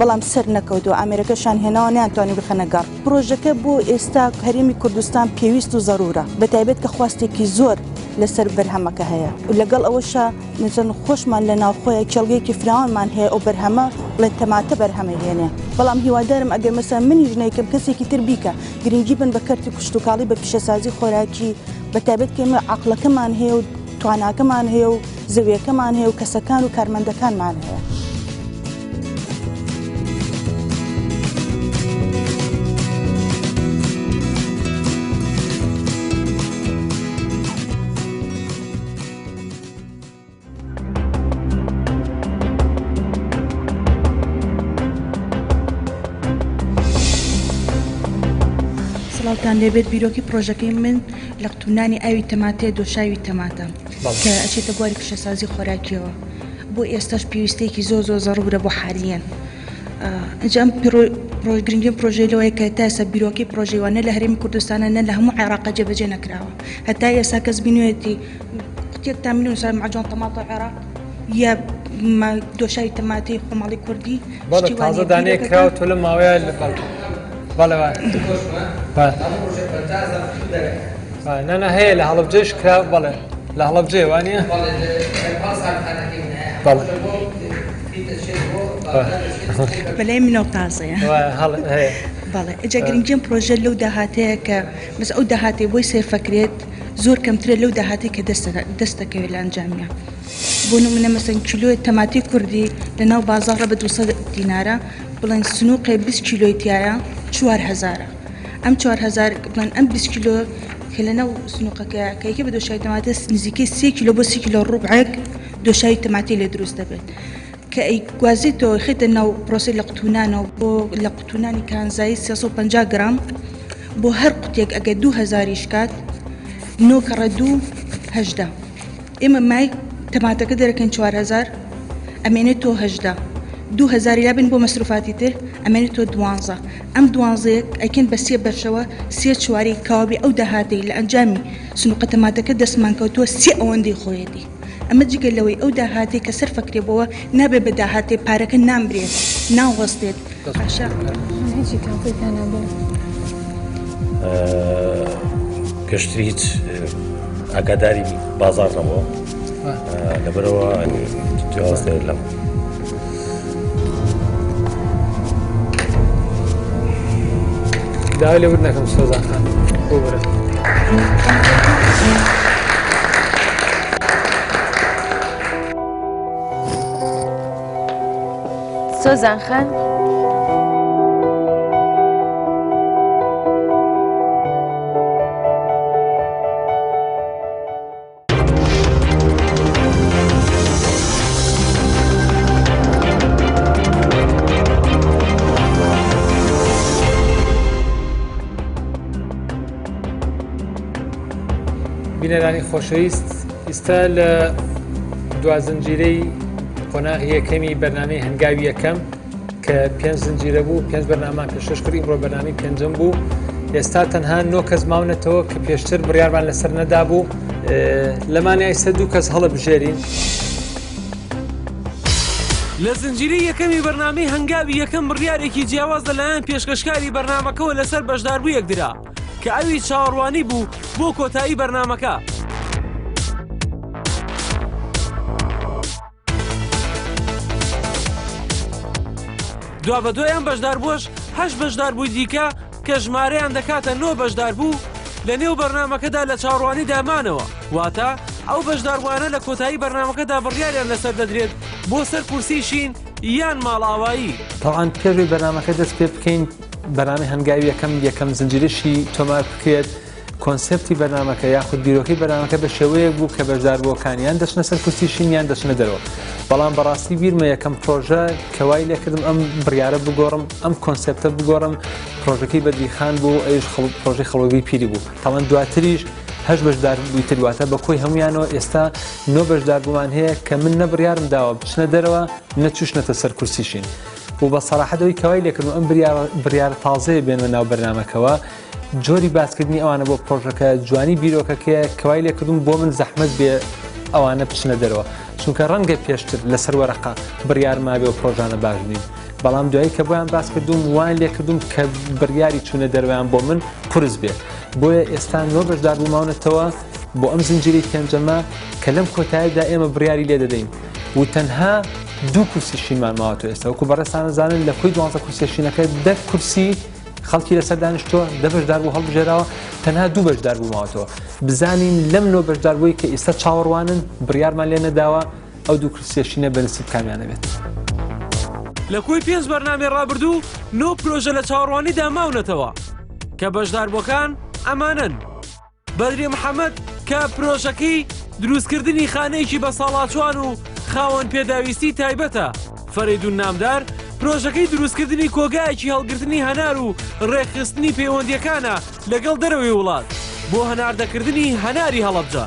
بەڵام سەر نەکەوتەوە ئەمریکەشان هێناوە نیانتوانی بخەنەگەڕ. پرۆژەکە بۆ ئێستا هەرێمی کوردستان پێویست و زەرورە بەتایبێت کە خواستێکی زۆر لەسەر بەرهەمەکە هەیە لەگەڵ ئەوەشە نزن خۆشمان لە ناوخۆیە کێڵگەیەکی فراوانمان هەیە ئەو بەرهەمە بڵێن تەماتە بەرهەمە هێنێ بەڵام هیوادارم ئەگەر مەسەلا منی ژنەیەکەم کەسێکی تر بیکە گرنگی بن بە کەرتی کوشتتوکاڵی بە پیشەسازی خۆراکی بەتایبێت کە ئێمە عەقڵەکەمان هەیە و تواناکەمان هەیە و زەویەکەمان هەیە و کەسەکان و کارمەندەکانمان هەیە. سڵاوتان لێبێت بیرۆکی پرۆژەکەی من لە قوتونانی ئاوی تەماتێ دۆشاوی تەماتە کە ئەچێتە بواری پیشەسازی خۆراکیەوە بۆ ئێستاش پێویستێکی زۆر زەڕورە بۆ حالیەن. ئەنجام گرنگی پرۆژەی لەوەیە کە تا ئێستا بیرۆکی پرۆژەیوانە لە هەرێمی کوردستانە نە لە هەموو عێراقا جێبەجێ نەکراوە هەتا ئێستا کەس بینوێتی قوتێک تا میلیۆن مەعجۆن تەماتە عێراق یا دۆشاوی تەماتی خۆماڵی کوردی تازە دانەیە کراوە تۆ لە ماوەیە لە بەڵێ نانە هەیە لە هەڵبجێش کرا بەڵێ لە هەڵبجێ وانە بەلای منەوە تازەیە بەڵێ ئەجا گرنگیان پرۆژە لەو داهاتەیە کە بەس ئەو داهاتی بۆی سێرفەکرێت زۆر کەمترە لەو داهاتی کە دەست دەکەوێت لە ئەنجامیە. بۆ نمونە مەسەن کیلۆی تەماتی کوردی لە ناو بازاڕە بە 200 دینارە بڵێن سنووقێ 20 کیلۆی تایە 4000 ئەم 4000 بڵێن ئەم 20 کیلۆ کە لە ناو سنووقەکە کەیکە بە دۆشای تەماتە نزیکەی 3 کیلۆ بۆ 3 کیلۆ ڕوبعێک دۆشاوی تەماتی لێ دروست دەبێت کە ئەی گوازیتەوە خێتە ناو پرۆسی لە قوتونانەوە بۆ لە قوتونانی کانزایی 350 گرام بۆ هەر قوتێک ئەگە 2000 کات نۆکەڕە 2 ئێمە مای تەماتەکە دەرەکەن 4000 ئەمێنێت تۆ 2000 لابن بۆ مەسروفاتی تر ئەمێنێت تۆ 12 ئەم 12 ئەکەن بە 3 بەشەوە 3 چواری کاوابی ئەو داهاتەی لە ئەنجامی سنووقە تەماتەکە دەستمان کەوتووە 3 ئەوەندەی خۆیەتی ئەمە جگە لەوەی ئەو داهاتی کە سەر فەکرێبەوە نابێ بە داهاتی پارەکە نامبرێت ناوەستێت گەشتری هیچ ئاگاداری بازار نەبووە لەبەرەوە جیاواز دێت لەم داوای لێ ورد نەکەم سۆزان خان بۆ بەرە سۆزان خان بینەرانی خۆشەویست ئێستا لە دوازنجیرەی قۆناغی یەکەمی بەرنامەی هەنگاوی یەکەم کە 5 زنجیرە بوو 5 بەرنامان پێشکەش کردی ئیمڕۆ بەرنامەی پێنجەم بوو ئێستا تەنها 9 کەس ماونەتەوە کە پێشتر بڕیارمان لەسەر نەدا بوو لەمانە ئێستا 2 کەس هەڵەبژێرین لە زنجیرەی یەکەمی بەرنامەی هەنگاوی یەکەم بڕیارێکی جیاواز لەلایەن پێشکەشکاری بەرنامەکەەوە لەسەر بەشداربوو یەکدرا کە ئەوی چاوەڕوانی بوو بۆ کۆتایی بەرنامەکە دوا بە دوایان بەشداربووەش 8 بەشداربووی دیکە کە ژمارەیان دەکاتە 9 بەشدار بوو لە نێو بەرنامەکەدا لە چاوەڕوانی دامانەوە واتە ئەو بەشداربووانە لە کۆتایی بەرنامەکەدا بڕیاریان لەسەر دەدرێت بۆ سەر کورسی شین یان ماڵاوایی تاوان پێشوی بەرنامەکە دەست پێ بکەین بەرنامەی هەنگاوی یەکەم زنجیرەشی تۆمار بکرێت کۆنسپتی بەرنامەکە یاخود بیرۆکەی بەرنامەکە بە شێوەیەک بوو کە بەشداربووەکانیان دەچنە سەر کورسی شینیان دەچنە دەرەوە بەڵام بەڕاستی بیرمە یەکەم پرۆژە کەوای لێکردم ئەم بڕیارە بگۆڕم ئەم کۆنسپتە بگۆڕم پرۆژەکەی بەدریخان بوو ئەوش پرۆژەی خەڵۆگی پیری بوو تاوان دواتریش 8 بەشدار بوویتر واتە بە کۆی هەمویانەوە ئێستا 9 بەشداربوومان هەیە کە من نەبڕیارم داوە بچنە دەرەوە نەچوشنەتە سەر کورسی شین و بە سەراحەتەوەی کەوای لێکردم ئەم بڕیارە تازەیە بێنمە ناو بەرنامەکەەوە جۆری باسکردنی ئەوانە بۆ پرۆژەکە جوانی بیرۆکەکەیە کەوای لێکردم بۆ من زەحمەت بێ ئەوانە بچنە دەرەوە چونکە ڕەنگە پێشتر لەسەر وەرەقا بڕیارما بێ و پرۆژانە باش بین بەڵام دوایی کە بۆیان باس کردوم وان لێکردوم کە بڕیاری چوونە دەرویان بۆ من قورس بێ بۆیە ئێستا 9 بەشدار بووماونەتەوە بۆ ئەم زنجیرەی پێنجەمە کە لەم کۆتاییدا ئێمە بڕیاری لێ دەدەین و تەنها 2 کورسی شینمان ماوەتەوە ئێستا وەکو بەڕێستانە زانن لە کۆی 12 کورسی شینەکە 10 کورسی خەڵکی لەسەر دانیشتووە 10 بەشدار بوو هەڵبژێراوە تەنها 2 بەشدار بووماوەتەوە بزانین لەم 9 بەشدار بووی کە ئێستا چاوەڕوانن بڕیارمان لێ نەداوە ئەو 2 کورسی شینە بەنسیب کامیانە بێت لە کۆی 5 بەرنامەی ڕابردوو 9 پرۆژە لە چاوەڕوانیدا ماونەتەوە کە بەشداربووەکان ئەمانن بەدری محەممەد کە پرۆژەکەی دروستکردنی خانەیەکی بە ساڵاتوان و خاوەن پێداویستی تایبەتە فەریدون نامدار پرۆژەکەی دروستکردنی کۆگایەکی هەڵگرتنی هەنار و ڕێکخستنی پەیوەندیەکانە لەگەڵ دەرەوەی وڵات بۆ هەناردەکردنی هەناری هەڵەبجە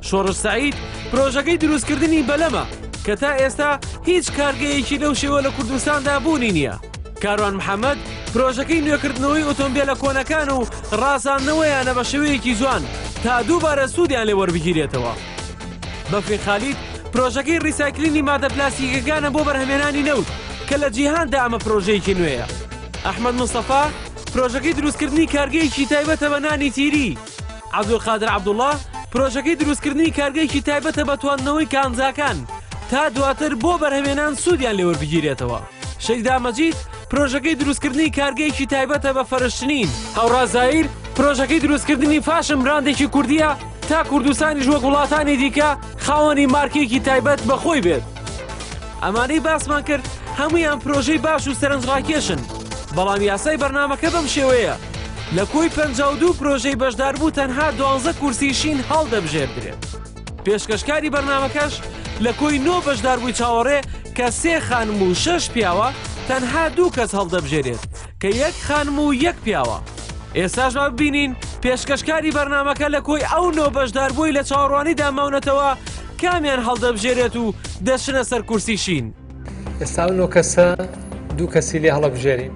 شۆڕش سەعید پرۆژەکەی دروستکردنی بەلەمە کە تا ئێستا هیچ کارگەیەکی لەو شێوە لە کوردستاندا بوونی نییە کاروان محەممەد پرۆژەکەی نوێکردنەوەی ئۆتۆمبیلە کۆنەکان و ڕازاندنەوەیانە بە شێوەیەکی جوان تا دووبارە سوودیان لێ وەربگیرێتەوە بەفری خالید پرۆژەکەی ڕیسایکلینی مادە پلاستیکەکانە بۆ بەرهەمێنانی نەوت کە لە جیهاندا ئەمە پرۆژەیەکی نوێیە ئەحمەد مستەفا پرۆژەکەی دروستکردنی کارگەیەکی تایبەتە بە نانی تیری عەبدولقادر عەبدوڵڵا پرۆژەکەی دروستکردنی کارگەیەکی تایبەتە بە تواننەوەی کانزاکان تا دواتر بۆ بەرهەمێنان سوودیان لێ وەربگیرێتەوە شەیدا مەجید پرۆژەکەی دروستکردنی کارگەیەکی تایبەتە بە فەرشتنین هەوڕا زایر پرۆژەکەی دروستکردنی فاشم براندێکی کوردیە تا کوردستانی وەک وڵاتانی دیکە خاوەنی مارکێکی تایبەت بەخۆی بێت. ئەمانەی باسمان کرد هەمویان پرۆژەی باش و سەرنجڕاکێشن، بەڵام یاسای بەرنامەکە بەم شێوەیە لە کۆی 52 پرۆژەی بەشداربوو تەنها 12 کورسیشین هەڵدەبژێردرێت. پێشکەشکاری بەرنامەکەش لە کۆی 9 بەشداربووی چاوەڕێ کە 3 خانم و 6 پیاوە تەنها 2 کەس هەڵدەبژێرێت کە 1 خانم و 1 پیاوە. ئێستاش با ببینین پێشکەشکاری بەرنامەکە لە کۆی ئەو 9 بەشداربووی لە چاوەڕوانیدا ماونەتەوە کامیان هەڵدەبژێرێت و دەچنە سەر کورسیشین. ئێستا ئەو 9 کەسە 2 کەسی لێ هەڵەبژێرین.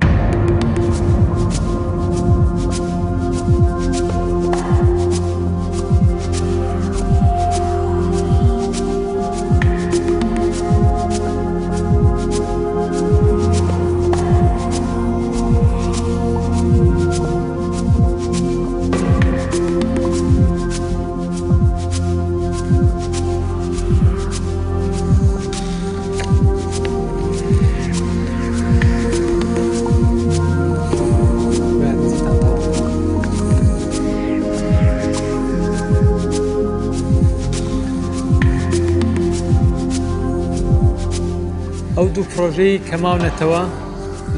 ئەو 2 پرۆژەی کە ماونەتەوە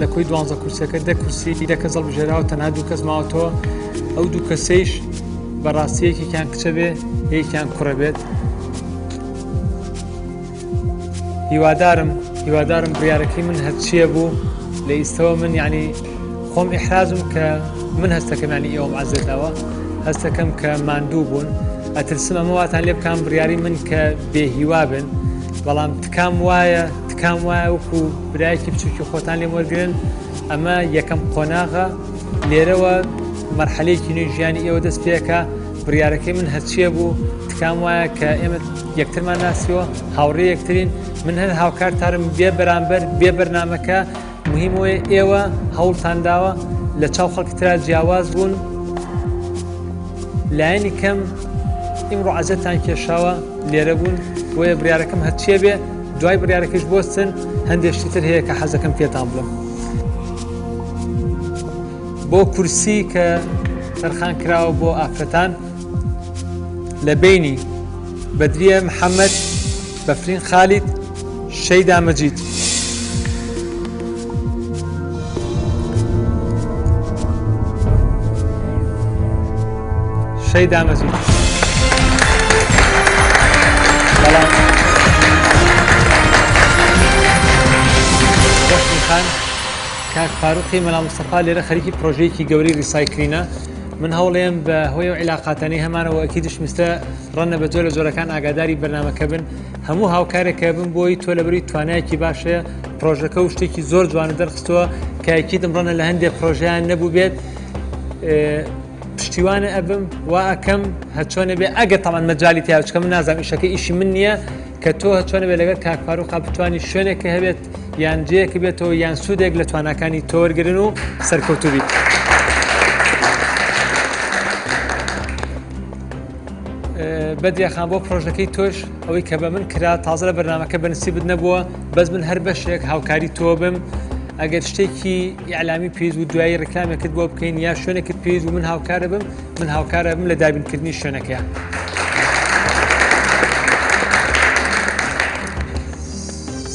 لە کۆی 12 کورسەکە 10 کورسی 10 کەس هەڵبژێراوە تەنها 2 کەس ماوەتەوە. ئەو 2 کەسەیش بەڕاستیەکێکیان کچە بێ یەکیان کوڕە بێت. هیوادارم بڕیارەکەی من هەرچیە بوو لە ئیستەوە من یعنی خۆم ئیحرازم کە من هەستەکەم ینی ئێوەم عەزێتەوە هەستەکەم کە ماندوو بوون ئەترسم ئەمە واتان لێ بکەم بڕیاری من کە بێهیوا بن، بەڵام تکام وایە وەکو برایەکی بچووکی خۆتان لێم وەرگرن. ئەمە یەکەم قۆناغە لێرەوە مەرحەلەیەکی نوێی ژیانی ئێوە دەست پێکە. بڕیارەکەی من هەرچیە بوو تکام وایە کە ئێمە یەکترمان ناسیوە هاوڕێ یەکترین، من هەر هاوکارتارم بێ بەرامبەر بێ بەرنامەکە مهمەوەی ئێوە هەوڵتان داوە لە چاو خەڵکی ترا جیاواز بوون. لایەنی کەم ئیمڕۆ عەزەتان کێشاوە لێرە بوون، بۆیە بڕیارەکەم هەرچیە بێ دوای بڕیارەکەش بۆستن هەندێشتی تر هەیە کە حەزەکەم پێتان بڵم. بۆ کورسی کە تەرخان کراوە بۆ ئافرەتان لە بینی بەدریە محەممەد، بەفرین خالید، شەیدا مەجید. شەیدا مەجید. کاک فاروقی مەلا مستەفا لێرە خەریکی پرۆژەیەکی گەورەی ریسایکلینە. من هەوڵێم بە هۆی و عیلاقاتانەی هەمانەوە ئەکی دشمستە ڕەنە بە جۆرە جۆرەکان ئاگاداری بەرنامەکە بن، هەموو هاوکارێکە بن بۆی تۆ لەبەری توانایەکی باشەیە پرۆژەکە و شتێکی زۆر جوانە دەرخستەوە کە یەکیدم ڕەنە لە هەندێک پرۆژیان نەبوو بێت. پشتیوانە ئەبم وا ئەکەم هەچۆنە بێ ئەگە تەمان مەجای تیا چکە من نازانم ئیشەکە ئیشی من نییە کە تۆ هەچۆنە بێ لەگەر کاک فاروقا بتوانی شوێنێکە هەبێت یان جەیەکە بێتەوە یان سوودێک لە تواناکانی تۆ وەرگرن و سەرکەوتوو بیت. بەدیەخان بۆ پرۆژەکەی تۆش ئەوەی کە بە من کرا تازە لە بەرنامەکە بەنسیبت نەبووە، بەس من هەر بەشێک هاوکاری تۆ بم. ئەگەر شتێکی ئیعلامی پێویست و دوایی ڕکلامێکت بۆ بکەین یا شوێنێکت پێویست و من هاوکارە بم، من هاوکارە بم لە دابینکردنی شوێنەکەیە.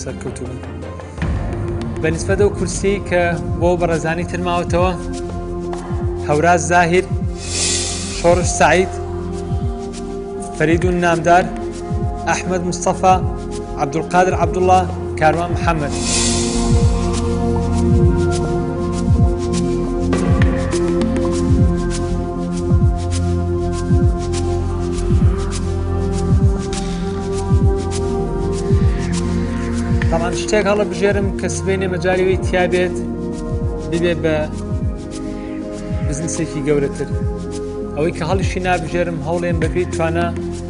سەرکەوتوو بن. بەنسبەت ئەو کورسی کە بۆ بەڕێزانی تر ماوەتەوە هەوراز زاهیر، شۆڕش سعید، فەریدون نامدار، ئەحمەد مستەفا، عەبدولقادر عەبدوڵڵا، کاروان محەممەد. طبعا شتێک هەڵە بژێرم کە سبەینێ مەجالیەوەی تیا بێت ببێ بە بزنسێکی گەورەتر. ئەوەی کە هەڵیشی نابژێرم هەوڵێن بەپێی توانە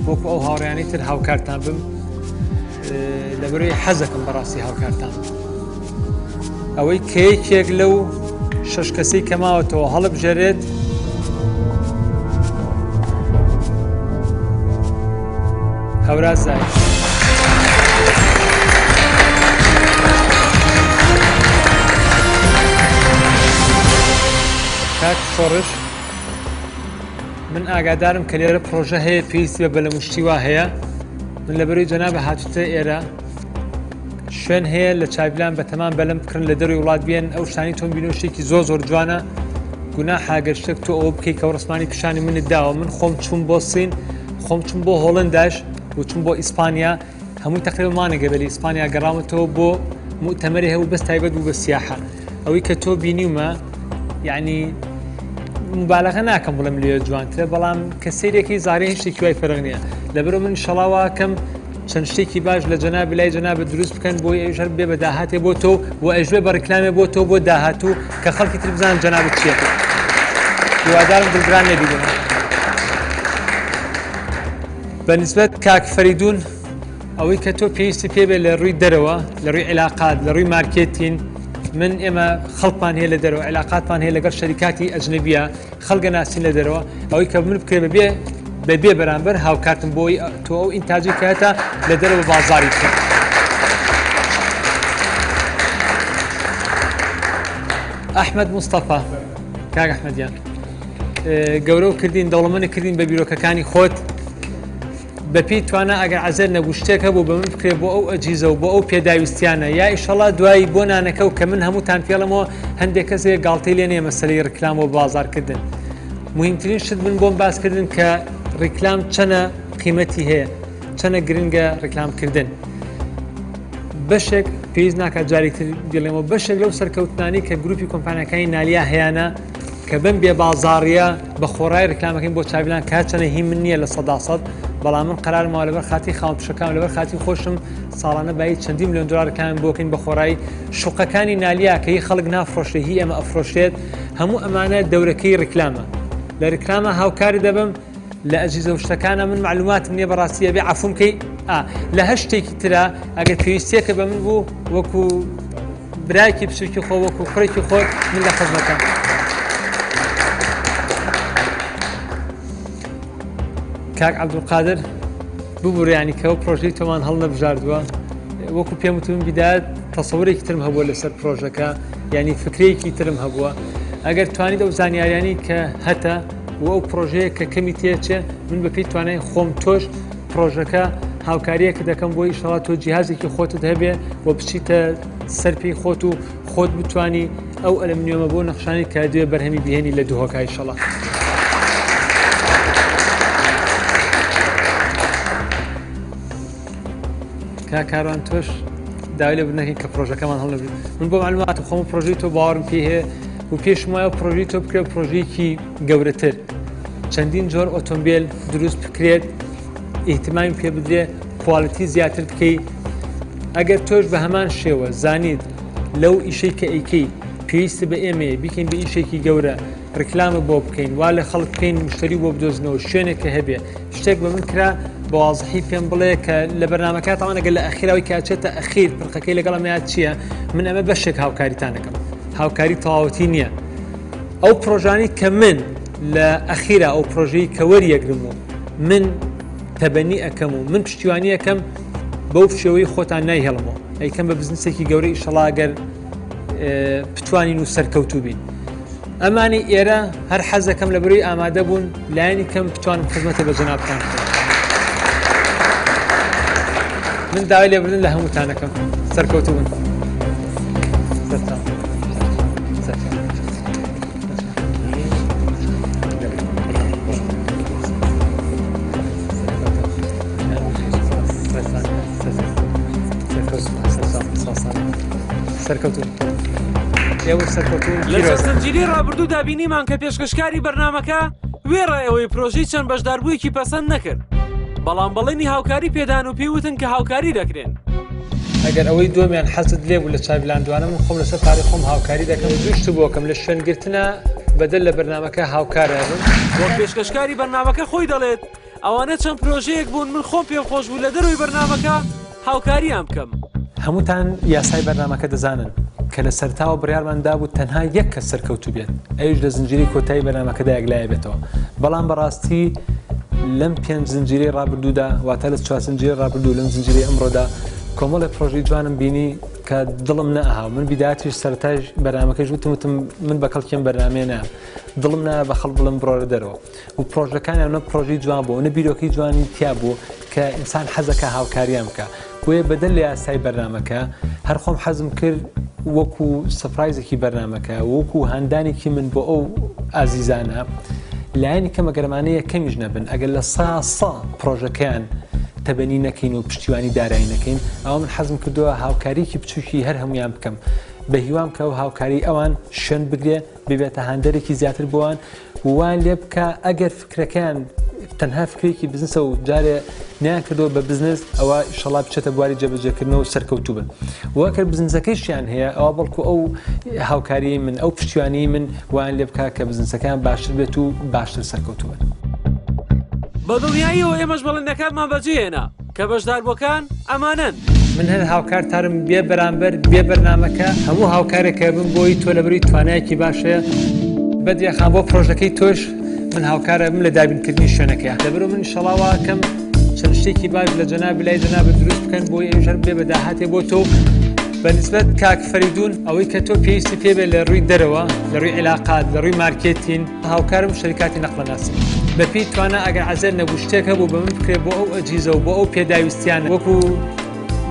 وەکو ئەو هاوڕیانی تر هاوکارتان بم لەبەرەوەی حەزەکەم بەڕاستی هاوکارتان. ئەوەی کە یەکێک لەو 6 کەسەی کە ماوەتەوە هەڵە بژێرێت هەوراز زاهیر. کاک شۆڕش من ئاگادارم کە لێرە پرۆژە هەیە پێویستی بە بەلەموشتیوا هەیە من لەبەرەوەی جەنابە هاتوتە ئێرە شوێن هەیە لە چاویلان بە تەمان بەلەم بکردن لە دەروی وڵات بێن ئەو شتانی تۆم بینۆ شتێکی زۆر جوانە گونا حاگەر شتێک تۆ ئەوە بکەیت کە ڕسمانی پیشانی منت داوە من خۆم چوون بۆ سین خۆم چوون بۆ هۆڵنداش و چوون بۆ ئیسپانیا هەمووی تقریبا مانەگە بەلی ئیسپانیا گەڕامەتەوە بۆ مؤتەمەری هەبوو بەس تایبەت بوو بە سیاحە ئەوەی کە تۆ بینیومە یعنی مبالغە ناکەم بڵم لێ جوانترە بەڵام کە سیرێکی زارەی شتێکی وای فەرق نییە لەبەرەوە من شەڵاوەکەم چەند شتێکی باش لە جەناب لای جەنابە دروست بکەن بۆی ئێژەر بێ بە داهاتێ بۆ تۆ و ئەژێ بە ڕکلامێ بۆ تۆ بۆ داهاتوو کە خەڵکی تر بزانن جەنابەت چیەکە هیوادارم دڵگران نەبیبن بەنسبەت کاک فەریدون ئەوەی کە تۆ پێویستی پێبێ لە ڕووی دەرەوە لە ڕووی علاقات لە ڕووی مارکێتین من ئێمە خەڵکمان هەیە لە دەرەوە علاقاتمان هەیە لەگەڵ شەریکاتی ئەجنەبیە خەڵگە ناسین لە دەرەوە ئەوەی کە من بکرێ بەبێ بەرامبەر هاوکارتم بۆی تۆ ئەو ئینتاجی کاتە لە دەرەوە بازاری بکەن ئەحمەد مستەفا کاک ئەحمەدیان گەورە و کردین دەوڵەمەندی کردین بە بیرۆکەکانی خۆت بەپی توانە ئەگەر عەزەر نەبوو شتێک هەبوو بە من بکرێ بۆ ئەو ئەجیزە و بۆ ئەو پێداویستیانە یا ئیشەڵا دوایی بۆ نانەکە و کە من هەمووتان پێڵەمەوە هەندێک کەسێ گاڵتەی لێ نیە مەسەلەی ڕکلام و بازارکردن مهمترین شت من بۆم باسکردن کە ڕکلام چەنە قیمەتی هەیە چەنە گرنگە ڕکلامکردن بەشێک پێویست ناکات جارێکتر بڵێمەوە بەشێک لەو سەرکەوتنانی کە گروپی کۆمپانیەکانی نالیا هەیەە کە بم بێ بازاڕیە بە خۆڕای ڕکلامەکەین بۆ چاویلان کاتچەنە هی من نییە لە 100% بەڵام من قرارمەوە لەبەر خاتی خاوەنپشەکان لەبەر خاتی خۆشم ساڵانە بای چەندی ملیۆن دلارەکان بۆکەین بە خۆڕایی شوقەکانی نالیا کە هی خەڵک نافرۆشێ هی ئەمە ئەفرۆشێت هەموو ئەمانە دەورەکەی ڕکلامە لە ڕکلامە هاوکاری دەبم لە ئەجیزە و شتەکانە من معلوماتم نییە بەڕاستیە بێ عەفوم کەی لە هەر شتێکی ترە ئەگەر پێویستیەکە بە من بوو وەکو برایکی بچووکی خۆ وەکو کوڕێکی خۆت من لە خەزمەکەم کاک عەبدولقادر ببوورێنی کەەوە پرۆژەی تۆمان هەڵ نەبژاردووە وەکو پێم وتم بیدات تەسەوورێکی ترم هەبووە لەسەر پرۆژەکە ینی فکرەیەکی ترم هەبووە ئەگەر توانیت ئەو زانیاریانی کە هەتە و ئەو پرۆژەیە کە کەمی تێچێ من بەپی توانای خۆم تۆش پرۆژەکە هاوکاریەکە دەکەم بۆی ئیشەڵا تۆ جیهازێکی خۆتت هەبێ و بچیتە سەرپی خۆت و خۆت بتانی ئەو ئەلمنیۆمە بۆ نەخشانی کە دوێ بەرهەمی بهێنی لە دووهۆکای ئیشەڵا کاکاروان تۆش داوای لێ بنەکەین کە پرۆژەکەمان هەڵنەبێت من بۆ معلومات خۆم پرۆژەی تۆ باوەڕم پێ هەیە و پێشم وایە پرۆژەی تۆ بکرێت پرۆژەیەکی گەورەتر چەندین جۆر ئۆتۆمبیل دروست بکرێت ئیهتیمامی پێ بدرێ کواڵیتی زیاتر بکەیت ئەگەر تۆش بە هەمان شێوە زانیت لەو ئیشەی کە ئەیکەی پێویستە بە ئێمە بیکەین بە ئیشێکی گەورە ڕکلامە بۆ بکەین وا لە خەڵک بکەین مشتری بۆ بدۆزنەوە شوێنێکە هەبێ شتێک بە من کرا بەوازحی پێم بڵێ کە لە بەرنامەکە تاوانەگە لە ئەخیراوی کاچێتە ئەخیر پرقەکەی لەگەڵەمەیات چییە من ئەمە بەشێک هاوکاریتانەکەم هاوکاری تەواوەتی نییە ئەو پرۆژانی کە من لە ئەخیرا ئەو پرۆژەی کە وەریەگرم و من تەبەنی ئەەکەم و من پشتیوانی ئەەکەم بەو شێوەی خۆتان نایهێڵمەوە ئەیکەم بە بزنسێکی گەورەی ئیشەڵاگەر بتوانین و سەرکەوتوو بین ئەمانی ئێرە هەر حەزەکەم لە بەروی ئامادە بوون لایەنی کەم بتوانم خزمەتە بە جەنابتان من داوای لێبردن لە هەمووتانەکەم سەرکەوتوو بن لە سەرنجیری ڕابردوو دابینیمان کە پێشکەشکاری بەرنامەکە وێڕایەوەی پرۆژەی چەند بەشداربوویەکی پەسەند نەکرد بەڵام بەڵێنی هاوکاری پێدان و پێوتن کە هاوکاری دەکرێن ئەگەر ئەوەی دۆمیان حەزت لێبوو لە چاویلاندوانە من خۆم لەسەر پارەی خۆم هاوکاری دەکەم دوشت بۆکەم لە شوێنگرتنە بەدەل لە بەرنامەکە هاوکارە بن وەک پێشکەشکاری بەرنامەکە خۆی دەڵێت ئەوانە چەند پرۆژەیەک بوون من خۆم پێم خۆش بوو لە دەروی بەرنامەکە هاوکاریان بکەم هەمووتان یاسای بەرنامەکە دەزانن کە لە سەرتاوە بڕیارماندا بوو تەنها یەک کەس سەرکەوتوو بێت ئەوش لە زنجیری کۆتایی بەرنامەکەدا یەکلایە بێتەوە بەڵام بەڕاستی لەم 5 زنجیرەی ڕابردوودا واتە لە 4 زنجیرەی ڕابردوو لەم زنجیرەی ئەمڕۆدا کۆمەڵی پرۆژەی جوانم بینی کە دڵم نەها من بیداتیش سەرتاژ بەرنامەکەش وتم من بە کەڵکیم بەرنامێ نام دڵم نا بە خەڵ بڵم بڕۆرە دەرەوە و پرۆژەکانیان نە پرۆژەی جوان بوو نە بیرۆکەی جوانی تیا بوو کە ئینسان حەزەکە هاوکاریان بکە بۆیە بەدەل لە یاسای بەرنامەکە هەر خۆم حەزم کرد وەکو سەپرایزێکی بەرنامەکە وەکو هەندانێکی من بۆ ئەو ئازیزانە لایەنی کەمە گەرمانەیە کەمیش نەبن ئەگەر لە سا پرۆژەکەیان تەبەنی نەکەین و پشتیوانی دارایی نەکەین ئەوە من حەزم کردووە هاوکاریکی بچووکی هەر هەمویان بکەم بە هیوام کە و هاوکاری ئەوان شوێن بگرێ ببێتە هەندێکی زیاتر بۆوان وان لێ بکە ئەگەر فکرەکەیان تەنها فکرێکی بزنسە و جارێ نیان کردەوە بە بزنس ئەوە شەڵا بچێتە بواری جێبەجێکردنەوە و سەرکەوتوو بن وەکە بزنسەکەیشیان هەیە ئەوە بەڵکو ئەو هاوکاری من ئەو پشتیوانی من وان لێ بکە کە بزنسەکان باشتر بێت و باشتر سەرکەوتوو بن بە دڵنیاییەوە ئێمەش بەڵندەکانمان بەجێهێنا کە بەشداربووەکان ئەمانن من هەر هاوکارتارم بێ بەرامبەر بێ بەرنامەکە هەموو هاوکارێکە بم بۆی تۆ لەبەری توانایەکی باشەیە بەدیەخان بۆ پرۆژەکەی تۆش من هاوکارە بم لە دابینکردنی شوێنەکەی دەبەر من شەڵاوەکەم چەند شتێکی باش لە جەناب لای جەنابە دروست بکەن بۆی ئێژەر بێ بەداهاتێ بۆ تۆ بەنسبەت کاک فەریدون ئەوەی کە تۆ پێویستی پێ بێ لە ڕووی دەرەوە لە ڕووی علاقات لە ڕووی مارکێتین هاوکارم شەریکاتی نەقلەناسی بەپی توانە ئەگەر عەزەر نەبوو شتێک هەبوو بە من بکرێ بۆ ئەو ئەجیزە و بۆ ئەو پێداویستیانە وەکو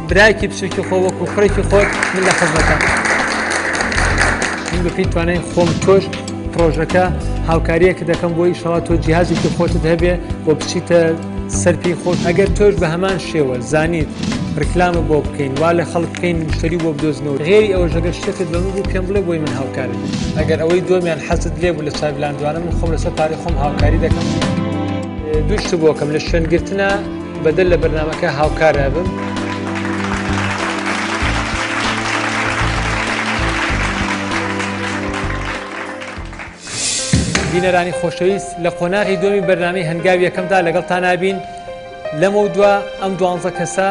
برایکی بچووکی خۆ وەکو خوڕێکی خۆت من لە خزمەتە من بەپی توانای خۆم تۆش پرۆژەکە هاوکاریەکە دەکەم بۆی شەڵات تۆ جیهازێکی خۆتت هەبێ بۆ بچیتە سەرپی خۆت ئەگەر تۆش بە هەمان شێوە زانیت ڕکلامە بۆ بکەین وا لە خەڵک بکەین مشتری بۆ بدۆزنەوە غێری ئەوە ژەگەر شتێکت بە من بوو پێم بڵێ بۆی من هاوکارم ئەگەر ئەوەی دۆمیان حەزت لێ بوو لە چاویلاندوانە من خۆم لەسەر پارەی خۆم هاوکاری دەکەم دوو شت بۆکەم لە شوێنگرتنە بەدەل لە بەرنامەکە هاوکارە بم بینەرانی خۆشەویست لە قۆناغی دۆمی بەرنامەی هەنگاوی یەکەمدا لەگەڵتان نابین لەمە دووە ئەم 12 کەسە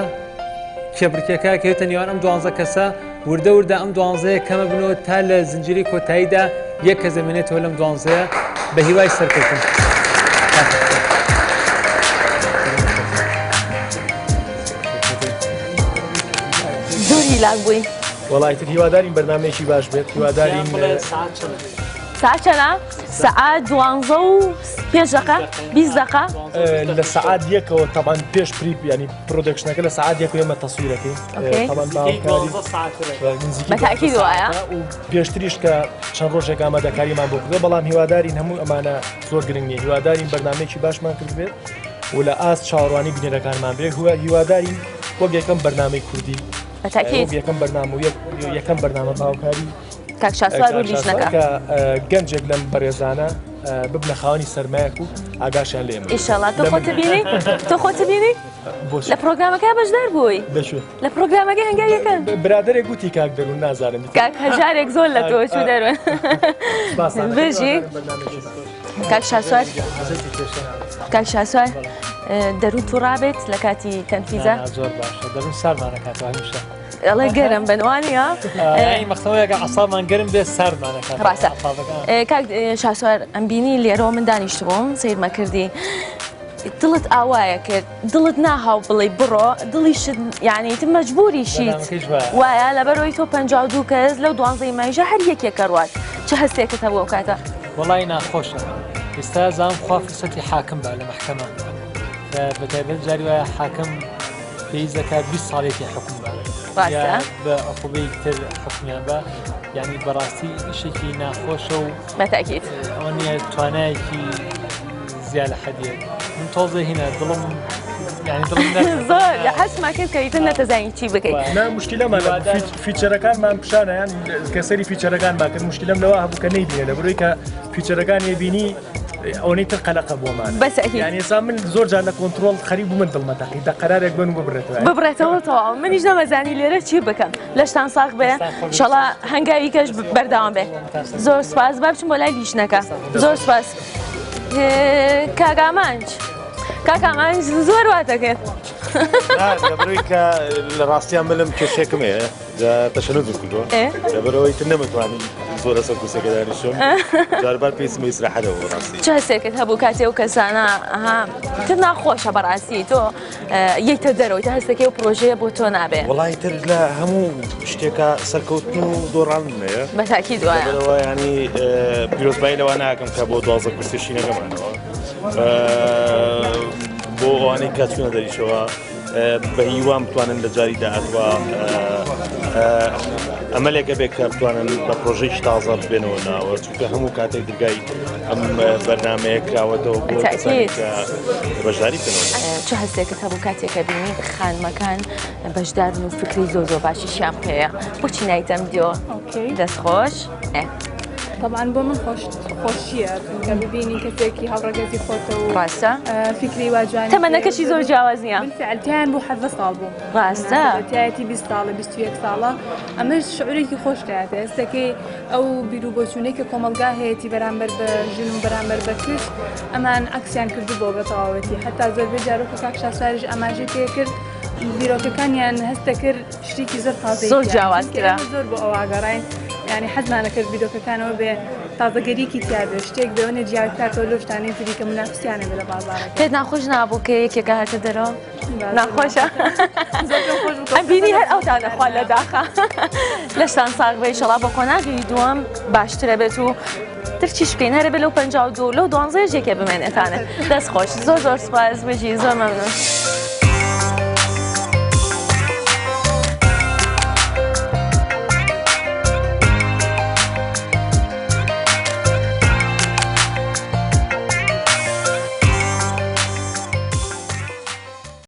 کێبڕکێکە کەوێتە نێوان ئەم 12 کەسە وردە وردە ئەم 12 کەمە بنەوە تا لە زنجیری کۆتاییدا یەک کەس دەمێنێتەوە لەم 12 بە هیوای سەرکەوتن زۆری لاک بووی وەڵای تر هیوادارین بەرنامەیەکی باش بێت هیوادارین ساعت چەنە؟ سەعات 12 و 5 دقە 20 دقە لە سەعات یەکەوە تەمان پێش پری ینی پرۆدەکشنەکە لە سەعات یەک ئێمە تەسویرەکەی بەتاکید وایە و پێشتریش کە چەند ڕۆژێک ئامادەکاریمان بۆ کردو بەڵام هیوادارین هەموو ئەمانە زۆر گرنگ نیە هیوادارین بەرنامەیەکی باشمان کرد بێت و لە ئاست چاوەڕوانی بینەرەکانمان بێت هیوادارین وەک یەکەم بەرنامەی کوردی یەکەم بەرنامە و یەکەم بەرنامە باوکاری کاکشاسوار و لیژنەکە گەنجێک لەم بەڕێزانە ببنە خاوەنی سەرمایەک و ئاگاشیان لێمە ئیشەڵا تۆ خۆت بینی تۆ خۆت بینی لە پرۆگرامەکە بەشدار بووی لە پرۆگرامەکە هەنگاویەکە برادێک گوتی کاک دەروون نازانم کاک هەژارێک زۆر لە تۆ چوو دەروون بژی کاک شاسوار دەروون تو ڕابێت لە کاتی تەنفیزە زۆر باشە دەروون سارمانەکاتەوە هەمیشە ئەڵێ گەرم بنوانیە مەختەوەیەکە عەسامان گەرم بێ سارمانەکات ڕاستە کاک شاسوار ئەم بینی لێرەوە من دانیشتبووم سیرمە کردی دڵت ئاوایە کرد دڵت ناهاو بڵێ بڕۆ دڵیشت یعنی تر مەجبوری شیت وایە لەبەرەوەی تۆ 52 کەس لەو 12 مایژە هەر یەکێک کەڕوات چه هەستێکت هەبوو ئەو کاتە وەڵی ناخۆشە ئێستا زانم خوا فرسەتی حاکم بە لە مەحکەمە بەتایبەت جاری وایە حاکم پێویست دەکات 20 ساڵێکی حکم بە بە عقوبەی تر حکمیان بە یعنی بەڕاستی شتێکی ناخۆشە و بەتاکید ئەوە نیە توانایەکی زیاد لە حەدێک من تۆزە هینە دڵم زۆر حەسما کرد کە ئیتر نەتەزانی چی بکەیت مشکلەمان فیچەرەکانمان پیشانە یان کەسەری فیچەرەکان باکرد مشکلەم لەوە هەبوو کە نەیبینێ لە بڕۆی کە فیچەرەکان ێبینی ئەوەی تر قەلەقە بۆمان یعنی ئێستا من زۆر جار لە کۆنتڕۆڵ خەریب بوو من دڵمەتەقی دا قەرارێک بن و ببڕێتەوە تەواو منیش نەمەزانی لێرە چی بکەم لەشتان ساغ بێ شەڵا هەنگاوی کەش بەردەوام بێ زۆر سپاس با بچم بۆ لای لیژنەکە زۆر سپاس کاکامانج زۆر واتەکرد لەبەرەوەی کە لە ڕاستیان بلم کێشێکم هەیە تەشەنود کردووە لەبەرەوەی تر نەمەتوانی زۆر لەسەر کوسەکە دانیشم جاربار پێویستم ئیسراحەتەوە ڕاستی چه هەستێکت هەبوو کاتێ و کەسانە تر ناخۆشە بەڕاستی تۆ یەکتە دەرەوەی تا هەستەکەی و پرۆژەیە بۆ تۆ نابێ وڵی تر لە هەموو شتێکە سەرکەوتن و دۆڕان هەیە بەتاکی دوایە ینی پیرۆزبایی لەوە ناکەم کە بۆ 12 کورسێشی نەگەمانەوە بۆ ئەوانەی کاتچوونە دەریشەوە بە هیوان بتوانن لە جاری داهاتوە ئەمەلێکە بێت کە بتوانن بە پرۆژەیەکی تازە ببێنەوە ناوە چونکە هەموو کاتێک دەرگای ئەم بەرنمەیە کراوەتەوە بۆ کەسانی کە بەشداری بکەنەوە. چه هەستێکت هەبوو کاتێکە بینی خانمەکان بەشدارن و فکری زۆر باشیشیان پێەیە بۆچی نایتەم دیۆ دەستخۆش؟ طبعا بۆ من خۆشیە کە ببینی کەسێکی هەڵڕەگەزی خۆتە و ڕاستە فکری واجوانی تەمەنەکەشی زۆر جیاواز نییە بالفعلتیان بۆ 17 ساڵ بوو ڕاستە تایەتی 20 ساڵە 21 ساڵە ئەمەش شعورێکی خۆش کاتە ئێستەکەی ئەو بیر و بۆچوونەی کە کۆمەلگا هەیەی بەرامبەر بە ژن و بەرامبەر بە کرد ئەمان ئەکسیان کردو بۆ بە تەواوەتی حتا زۆربەی جارۆکە کاک شاساریش ئاماژەی پێ کرد بیرۆکەکانیان هەستە کرد شتێکی زۆر تازەی زۆر جیاوازترە زۆر بۆ ئەواگەڕین ینی حەزمانەکرد بیرۆکەکانەوە بێ تازەگەریکی تیاابێ شتێک بێونە جیاکاتەوە لە شتانی تری کە منافسیانە بێ لە بازارە پێت ناخۆش نابوو کە یەکێکە هاتە دەرەوە ناخۆشە بینی هەر ئەوتا نەخوا لە داخە لەشتان ساغبەی شەڵا بە کۆناغی دووەم باشترە بێت و ترچیش بکەین هەرە بێ لەو 52 لەو 12 ژێکێ بمێنێتانێت دەست خۆش زۆر سپاس بژی زۆر مەمنون.